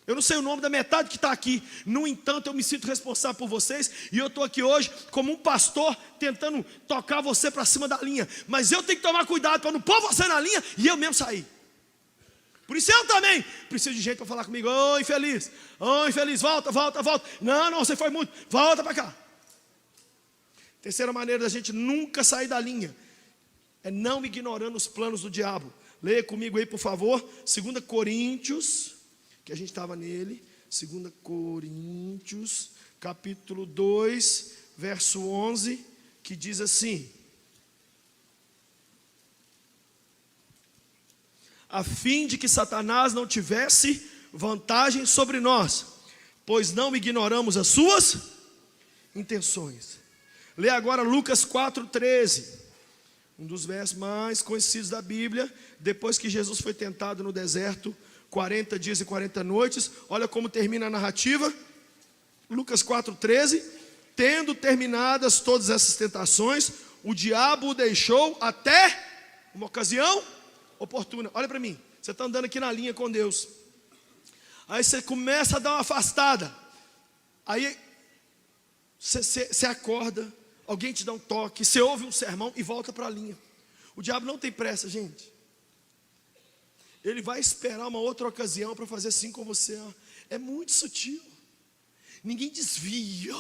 Eu não sei o nome da metade que está aqui. No entanto, eu me sinto responsável por vocês. E eu estou aqui hoje como um pastor tentando tocar você para cima da linha. Mas eu tenho que tomar cuidado para não pôr você na linha e eu mesmo sair. Por isso eu também preciso de gente para falar comigo. Ô infeliz, volta. Não, você foi muito, volta para cá. Terceira maneira da gente nunca sair da linha é não ignorando os planos do diabo. Leia comigo aí, por favor, 2 Coríntios, que a gente estava nele, 2 Coríntios, capítulo 2, verso 11, que diz assim: a fim de que Satanás não tivesse vantagem sobre nós, pois não ignoramos as suas intenções. Lê agora Lucas 4,13, um dos versos mais conhecidos da Bíblia. Depois que Jesus foi tentado no deserto 40 dias e 40 noites, olha como termina a narrativa. Lucas 4,13. Tendo terminadas todas essas tentações, o diabo o deixou até uma ocasião oportuna. Olha para mim, você está andando aqui na linha com Deus, aí você começa a dar uma afastada, aí você acorda, alguém te dá um toque, você ouve um sermão e volta para a linha. O diabo não tem pressa, gente. Ele vai esperar uma outra ocasião para fazer assim com você. É muito sutil. Ninguém desvia.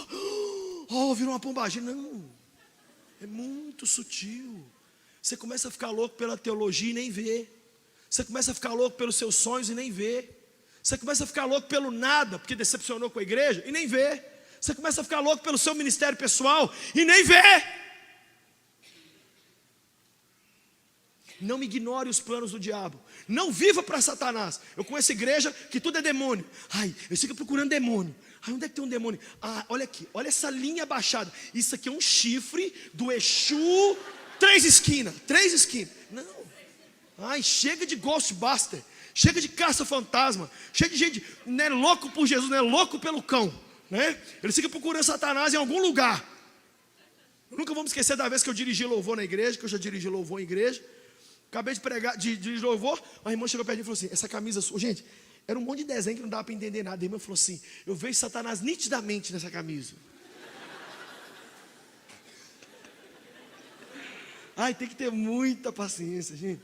Virou uma pombagira. Não. É muito sutil. Você começa a ficar louco pela teologia e nem vê. Você começa a ficar louco pelos seus sonhos e nem vê. Você começa a ficar louco pelo nada, porque decepcionou com a igreja e nem vê. Você começa a ficar louco pelo seu ministério pessoal e nem vê. Não ignore os planos do diabo. Não viva para Satanás. Eu conheço igreja que tudo é demônio. Eles ficam procurando demônio. Aí onde é que tem um demônio? Ah, olha aqui, olha essa linha abaixada. Isso aqui é um chifre do Exu, 3 esquinas. Não. Ai, chega de Ghostbuster. Chega de caça-fantasma. Chega de gente, não é louco por Jesus, não é louco pelo cão, né? Ele fica procurando Satanás em algum lugar. Eu nunca vou me esquecer da vez que eu dirigi louvor na igreja, que eu já dirigi louvor em igreja. Acabei de pregar, de louvor. A irmã chegou perto de mim e falou assim: essa camisa sua, gente, era um monte de desenho que não dava para entender nada. A irmã falou assim: eu vejo Satanás nitidamente nessa camisa. Ai, tem que ter muita paciência, gente.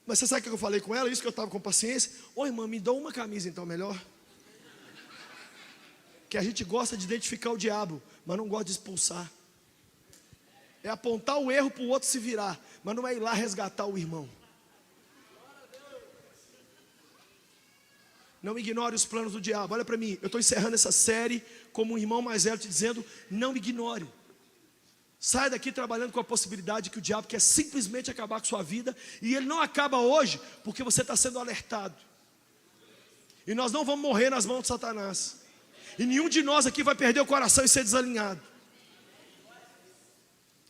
Mas você sabe o que eu falei com ela? Isso que eu estava com paciência. Ô irmã, me dá uma camisa então melhor. Que a gente gosta de identificar o diabo, mas não gosta de expulsar. É apontar o erro para o outro se virar, mas não é ir lá resgatar o irmão. Não ignore os planos do diabo. Olha para mim, eu estou encerrando essa série como um irmão mais velho te dizendo: não ignore. Sai daqui trabalhando com a possibilidade de que o diabo quer simplesmente acabar com sua vida. E ele não acaba hoje porque você está sendo alertado. E nós não vamos morrer nas mãos de Satanás. E nenhum de nós aqui vai perder o coração e ser desalinhado.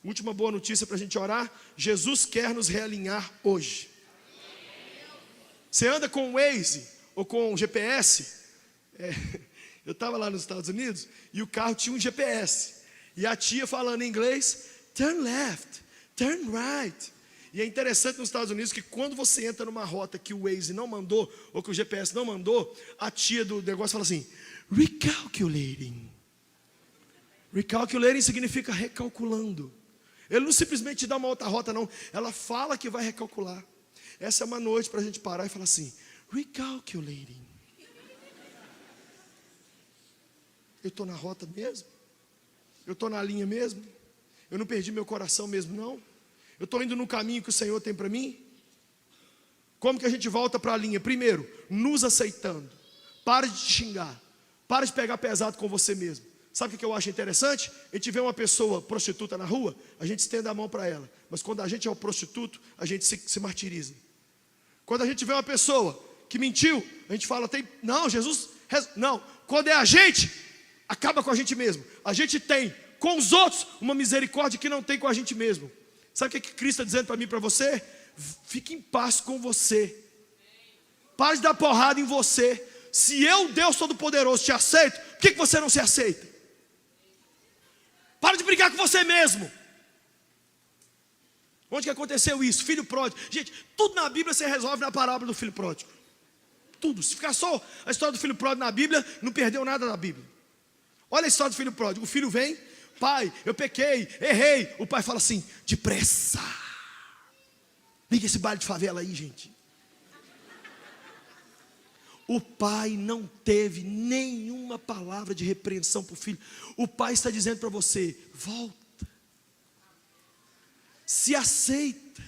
Última boa notícia para a gente orar: Jesus quer nos realinhar hoje. Você anda com o Waze ou com o GPS? Eu estava lá nos Estados Unidos e o carro tinha um GPS. E a tia falando em inglês: turn left, turn right. E é interessante nos Estados Unidos que quando você entra numa rota que o Waze não mandou, ou que o GPS não mandou, a tia do negócio fala assim: recalculating. Recalculating significa recalculando. Ele não simplesmente te dá uma outra rota, não. Ela fala que vai recalcular. Essa é uma noite para a gente parar e falar assim: recalculating. Eu estou na rota mesmo? Eu estou na linha mesmo? Eu não perdi meu coração mesmo, não? Eu estou indo no caminho que o Senhor tem para mim? Como que a gente volta para a linha? Primeiro, nos aceitando. Para de te xingar. Para de pegar pesado com você mesmo. Sabe o que eu acho interessante? A gente vê uma pessoa prostituta na rua, a gente estende a mão para ela. Mas quando a gente é o prostituto, a gente se martiriza. Quando a gente vê uma pessoa que mentiu, a gente fala: não, Jesus, não. Quando é a gente, acaba com a gente mesmo. A gente tem com os outros uma misericórdia que não tem com a gente mesmo. Sabe o que Cristo está dizendo para mim e para você? Fique em paz com você. Pare de dar porrada em você. Se eu, Deus Todo-Poderoso, te aceito, por que você não se aceita? Para de brigar com você mesmo. Onde que aconteceu isso? Filho pródigo. Gente, tudo na Bíblia você resolve na parábola do filho pródigo. Tudo. Se ficar só a história do filho pródigo na Bíblia, não perdeu nada da Bíblia. Olha a história do filho pródigo. O filho vem: pai, eu pequei, errei. O pai fala assim: depressa. Liga esse baile de favela aí, gente. O pai não teve nenhuma palavra de repreensão para o filho. O pai está dizendo para você: volta. Se aceita.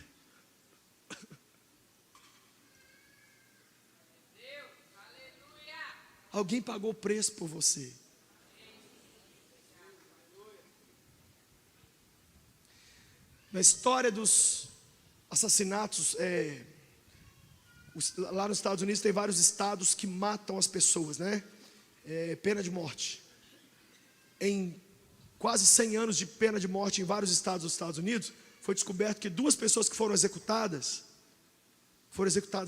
Alguém pagou o preço por você. Na história dos assassinatos, lá nos Estados Unidos tem vários estados que matam as pessoas, né? Pena de morte. Em quase 100 anos de pena de morte em vários estados dos Estados Unidos, foi descoberto que 2 pessoas que foram executadas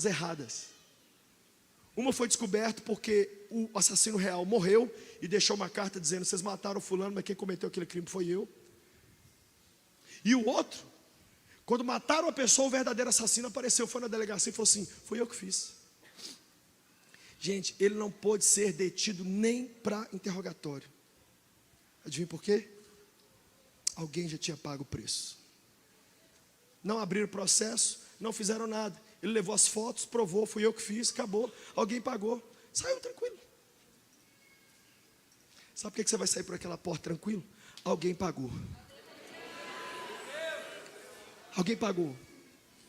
erradas. Uma foi descoberta porque o assassino real morreu e deixou uma carta dizendo: vocês mataram fulano, mas quem cometeu aquele crime foi eu. E o outro, quando mataram a pessoa, o verdadeiro assassino apareceu, foi na delegacia e falou assim: fui eu que fiz. Gente, ele não pôde ser detido nem para interrogatório. Adivinha por quê? Alguém já tinha pago o preço. Não abriram o processo, não fizeram nada. Ele levou as fotos, provou: fui eu que fiz, acabou. Alguém pagou, saiu tranquilo. Sabe por que você vai sair por aquela porta tranquilo? Alguém pagou. Alguém pagou.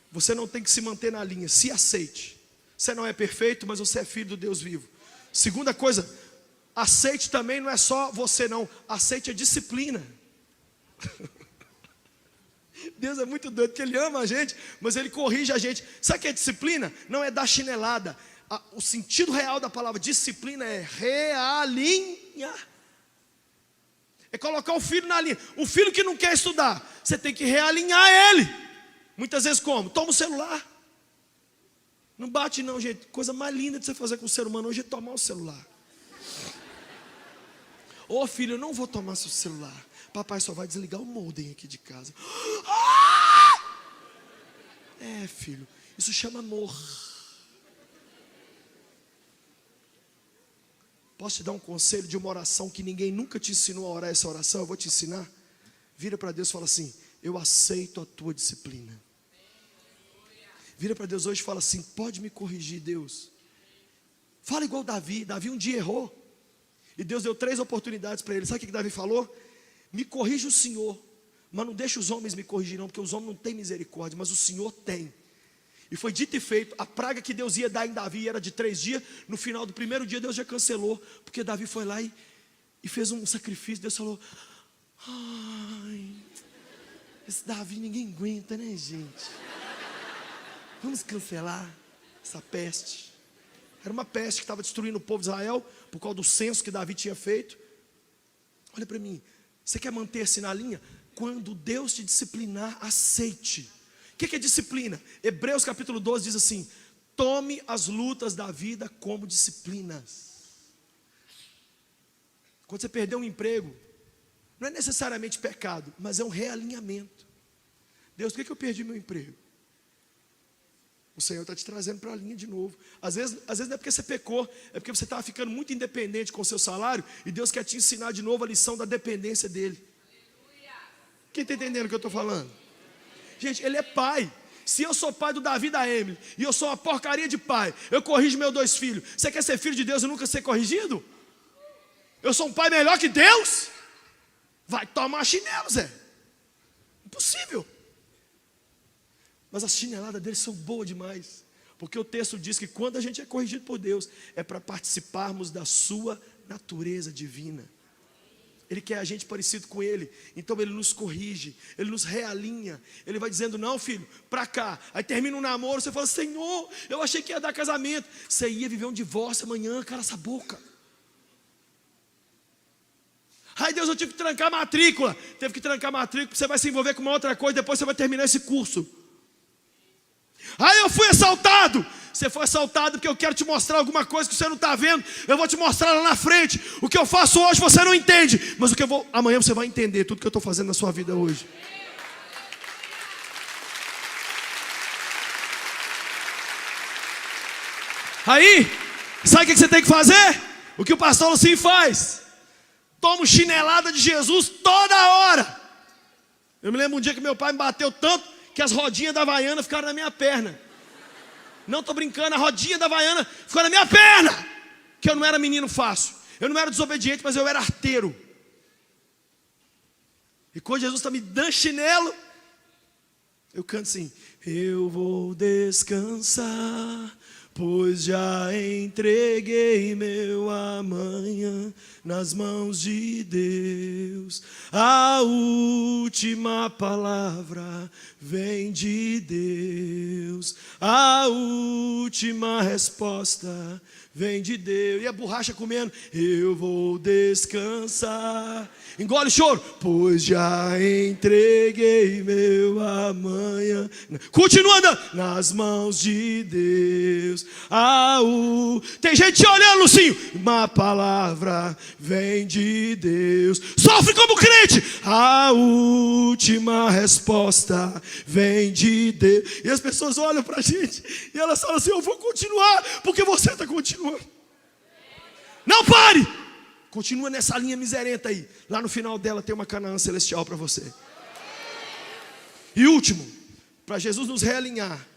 Você não tem que se manter na linha. Se aceite. Você não é perfeito, mas você é filho do Deus vivo. Segunda coisa, aceite também não é só você não. Aceite a disciplina. Deus é muito doido, porque Ele ama a gente, mas Ele corrige a gente. Sabe o que é disciplina? Não é dar chinelada. O sentido real da palavra disciplina é realinhar. É colocar o filho na linha. O filho que não quer estudar, você tem que realinhar ele. Muitas vezes como? Toma o celular. Não bate não, gente. Coisa mais linda de você fazer com o ser humano hoje é tomar o celular. Ô filho, eu não vou tomar seu celular. Papai só vai desligar o modem aqui de casa. É, filho, isso chama amor. Posso te dar um conselho de uma oração que ninguém nunca te ensinou a orar essa oração? Eu vou te ensinar. Vira para Deus e fala assim: eu aceito a tua disciplina. Vira para Deus hoje e fala assim: pode me corrigir, Deus. Fala igual Davi. Davi um dia errou e Deus deu 3 oportunidades para ele. Sabe o que Davi falou? Me corrige o Senhor, mas não deixa os homens me corrigir não, porque os homens não têm misericórdia, mas o Senhor tem. E foi dito e feito. A praga que Deus ia dar em Davi era de 3 dias. No final do primeiro dia Deus já cancelou, porque Davi foi lá e fez um sacrifício. Deus falou: ai, esse Davi ninguém aguenta, né, gente? Vamos cancelar essa peste. Era uma peste que estava destruindo o povo de Israel, por causa do censo que Davi tinha feito. Olha para mim, você quer manter-se na linha? Quando Deus te disciplinar, aceite. O que é disciplina? Hebreus capítulo 12 diz assim: tome as lutas da vida como disciplinas. Quando você perder um emprego, não é necessariamente pecado, mas é um realinhamento. Deus, por que eu perdi meu emprego? O Senhor está te trazendo para a linha de novo. Às vezes não é porque você pecou, é porque você estava ficando muito independente com o seu salário, e Deus quer te ensinar de novo a lição da dependência dEle. Quem está entendendo o que eu estou falando? Gente, Ele é pai. Se eu sou pai do Davi e da Emily, e eu sou uma porcaria de pai, eu corrijo meus 2 filhos. Você quer ser filho de Deus e nunca ser corrigido? Eu sou um pai melhor que Deus? Vai tomar chinelo, Zé. Impossível. Mas as chineladas deles são boas demais, porque o texto diz que quando a gente é corrigido por Deus, é para participarmos da sua natureza divina. Ele quer a gente parecido com Ele, então Ele nos corrige, Ele nos realinha. Ele vai dizendo: não, filho, para cá. Aí termina um namoro, você fala: Senhor, eu achei que ia dar casamento. Você ia viver um divórcio amanhã, cala essa boca. Ai, Deus, eu tive que trancar a matrícula. Teve que trancar a matrícula, você vai se envolver com uma outra coisa, depois você vai terminar esse curso. Aí eu fui assaltado. Você foi assaltado porque eu quero te mostrar alguma coisa que você não está vendo. Eu vou te mostrar lá na frente. O que eu faço hoje você não entende, mas amanhã você vai entender tudo que eu estou fazendo na sua vida hoje. Aí, sabe o que você tem que fazer? O que o pastor Lucinho faz: toma chinelada de Jesus toda hora. Eu me lembro um dia que meu pai me bateu tanto que as rodinhas da Havaiana ficaram na minha perna. Não estou brincando, a rodinha da Havaiana ficou na minha perna. Que eu não era menino fácil, eu não era desobediente, mas eu era arteiro. E quando Jesus está me dando chinelo, eu canto assim: eu vou descansar, pois já entreguei meu amanhã nas mãos de Deus. A última palavra vem de Deus. A última resposta vem de Deus. E a borracha comendo: eu vou descansar. Engole o choro: pois já entreguei meu amanhã. Continua andando: nas mãos de Deus. Tem gente te olhando, Lucinho. Uma palavra vem de Deus. Sofre como crente: a última resposta vem de Deus. E as pessoas olham para a gente e elas falam assim: eu vou continuar, porque você está continuando. Não pare! Continua nessa linha miserenta aí. Lá no final dela tem uma Canaã celestial para você. E último, para Jesus nos realinhar,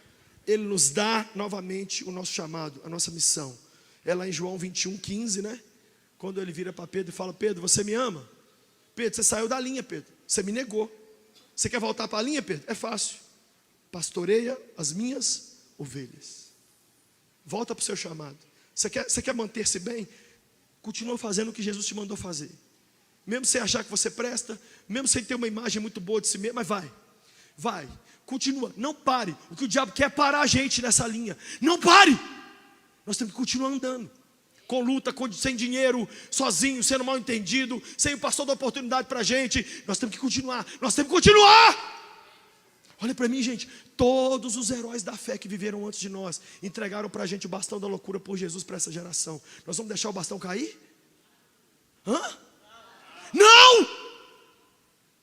Ele nos dá novamente o nosso chamado, a nossa missão. É lá em João 21:15, né? Quando Ele vira para Pedro e fala: Pedro, você me ama? Pedro, você saiu da linha, Pedro. Você me negou. Você quer voltar para a linha, Pedro? É fácil. Pastoreia as minhas ovelhas. Volta para o seu chamado. Você quer manter-se bem? Continua fazendo o que Jesus te mandou fazer. Mesmo sem achar que você presta, mesmo sem ter uma imagem muito boa de si mesmo, mas vai, continua, não pare. O que o diabo quer é parar a gente nessa linha. Não pare, Nós temos que continuar andando. Com luta, sem dinheiro, sozinho, sendo mal entendido, sem o pastor dar oportunidade para a gente. Nós temos que continuar. Nós temos que continuar. Olha para mim, gente. Todos os heróis da fé que viveram antes de nós entregaram para a gente o bastão da loucura por Jesus para essa geração. Nós vamos deixar o bastão cair? Hã? Não!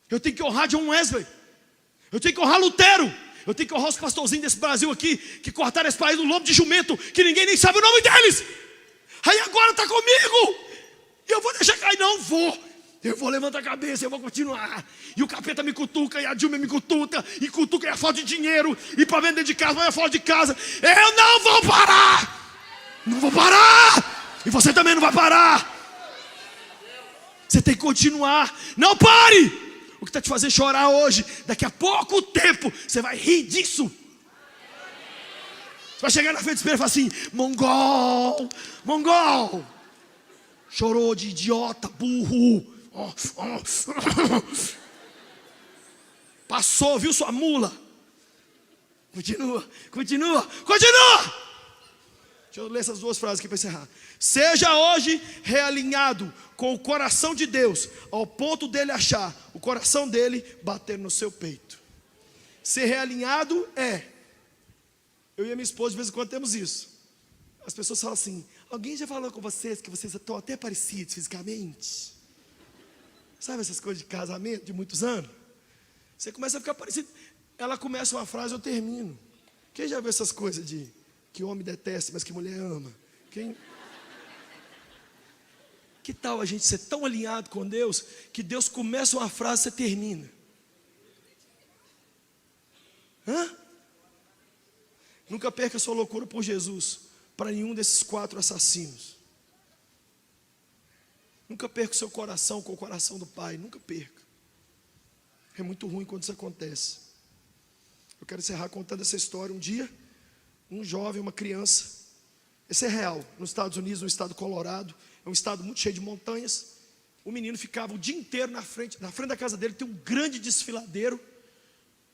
Eu tenho que honrar John Wesley. Eu tenho que honrar Lutero. Eu tenho que honrar os pastorzinhos desse Brasil aqui, que cortaram esse país no lombo de jumento, que ninguém nem sabe o nome deles. Aí agora está comigo. E eu vou deixar cair? Não vou. Eu vou levantar a cabeça, eu vou continuar. E o capeta me cutuca, e a Dilma me cutuca, e a falta de dinheiro, e para vender de casa, mas é falta de casa. Eu não vou parar. Não vou parar. E você também não vai parar. Você tem que continuar. Não pare. O que está te fazendo chorar hoje, daqui a pouco tempo, você vai rir disso. Você vai chegar na frente do espelho e falar assim: mongol, mongol. Chorou de idiota, burro. Passou, viu sua mula? Continua, continua, continua. Deixa eu ler essas duas frases aqui para encerrar. Seja hoje realinhado com o coração de Deus, ao ponto dele achar o coração dele bater no seu peito. Ser realinhado é... Eu e a minha esposa de vez em quando temos isso. As pessoas falam assim: alguém já falou com vocês que vocês estão até parecidos fisicamente? Sabe essas coisas de casamento de muitos anos? Você começa a ficar parecido. Ela começa uma frase, eu termino. Quem já viu essas coisas de que homem detesta, mas que mulher ama? Quem? Que tal a gente ser tão alinhado com Deus, que Deus começa uma frase e você termina? Hã? Nunca perca sua loucura por Jesus para nenhum desses 4 assassinos. Nunca perca o seu coração com o coração do Pai. Nunca perca. É muito ruim quando isso acontece. Eu quero encerrar contando essa história. Um dia, um jovem, uma criança, esse é real, nos Estados Unidos, no estado do Colorado, é um estado muito cheio de montanhas. O menino ficava o dia inteiro na frente da casa dele, tem um grande desfiladeiro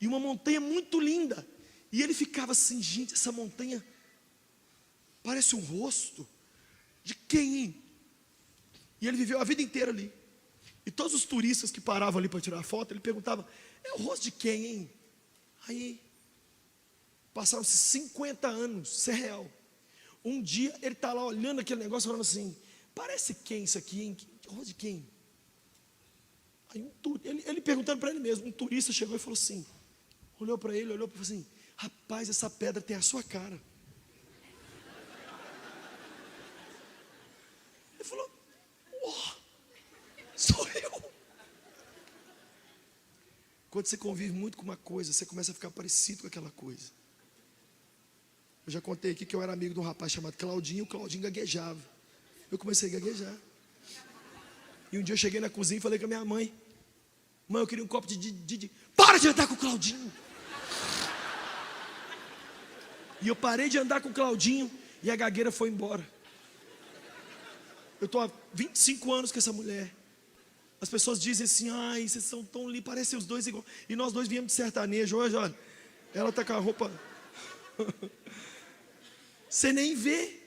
e uma montanha muito linda. E ele ficava assim: gente, essa montanha parece um rosto de quem, hein? E ele viveu a vida inteira ali. E todos os turistas que paravam ali para tirar foto, ele perguntava: é o rosto de quem, hein? Aí passaram-se 50 anos, isso é real. Um dia ele está lá olhando aquele negócio, falando assim: parece quem isso aqui, hein? O rosto de quem? Aí ele perguntando para ele mesmo, um turista chegou e falou assim, olhou para ele, olhou e falou assim: rapaz, essa pedra tem a sua cara. Ele falou: oh, sou eu. Quando você convive muito com uma coisa, você começa a ficar parecido com aquela coisa. Eu já contei aqui que eu era amigo de um rapaz chamado Claudinho. O Claudinho gaguejava. Eu comecei a gaguejar. E um dia eu cheguei na cozinha e falei com a minha mãe: mãe, eu queria um copo de... Para de andar com o Claudinho. E eu parei de andar com o Claudinho e a gagueira foi embora. Eu estou há 25 anos com essa mulher. As pessoas dizem assim: ai, vocês são tão lindos, parecem os dois igual. E nós dois viemos de sertanejo hoje, olha. Ela está com a roupa... Você nem vê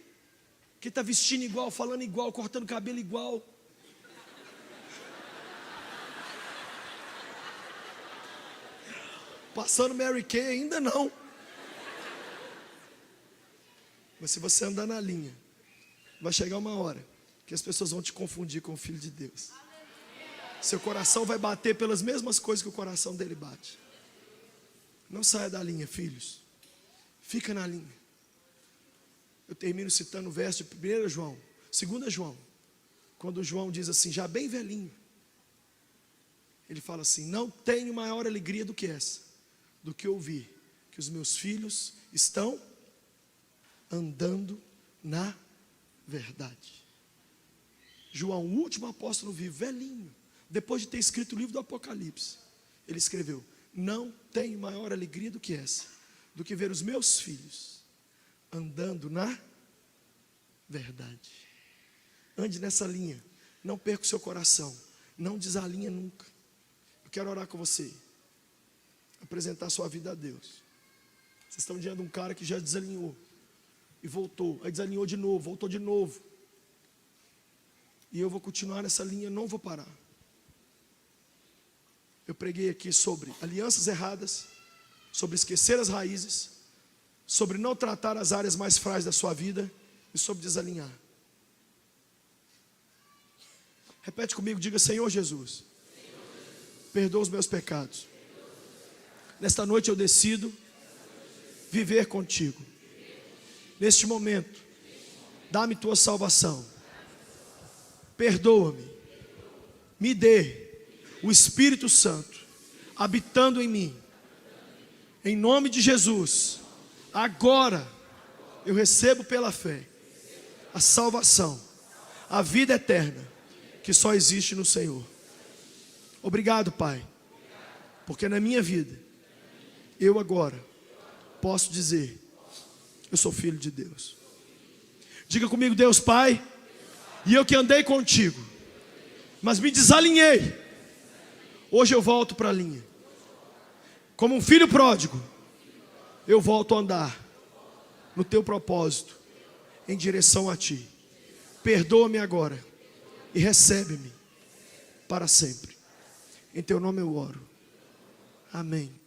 que está vestindo igual, falando igual, cortando cabelo igual. Passando Mary Kay ainda não. Mas se você andar na linha, vai chegar uma hora que as pessoas vão te confundir com o Filho de Deus. Seu coração vai bater pelas mesmas coisas que o coração dele bate. Não saia da linha, filhos. Fica na linha. Eu termino citando o verso de 1 João, 2 João. Quando João diz assim, já bem velhinho, ele fala assim: não tenho maior alegria do que essa, do que ouvir que os meus filhos estão andando na verdade. João, o último apóstolo vivo, velhinho, depois de ter escrito o livro do Apocalipse, ele escreveu: não tenho maior alegria do que essa, do que ver os meus filhos andando na verdade. Ande nessa linha, não perca o seu coração, não desalinha nunca. Eu quero orar com você, apresentar sua vida a Deus. Vocês estão diante de um cara que já desalinhou, E voltou, aí desalinhou de novo, voltou de novo. E eu vou continuar nessa linha, não vou parar. Eu preguei aqui sobre alianças erradas, sobre esquecer as raízes, sobre não tratar as áreas mais frágeis da sua vida e sobre desalinhar. Repete comigo, diga: Senhor Jesus, perdoa os meus pecados. Nesta noite eu decido viver contigo. Neste momento, dá-me tua salvação. Perdoa-me. Me dê o Espírito Santo habitando em mim. Em nome de Jesus, agora eu recebo pela fé a salvação, a vida eterna que só existe no Senhor. Obrigado, Pai, porque na minha vida eu agora posso dizer: eu sou filho de Deus. Diga comigo: Deus Pai, e eu que andei contigo, mas me desalinhei, hoje eu volto para a linha. Como um filho pródigo, eu volto a andar no teu propósito, em direção a ti. Perdoa-me agora e recebe-me para sempre. Em teu nome eu oro. Amém.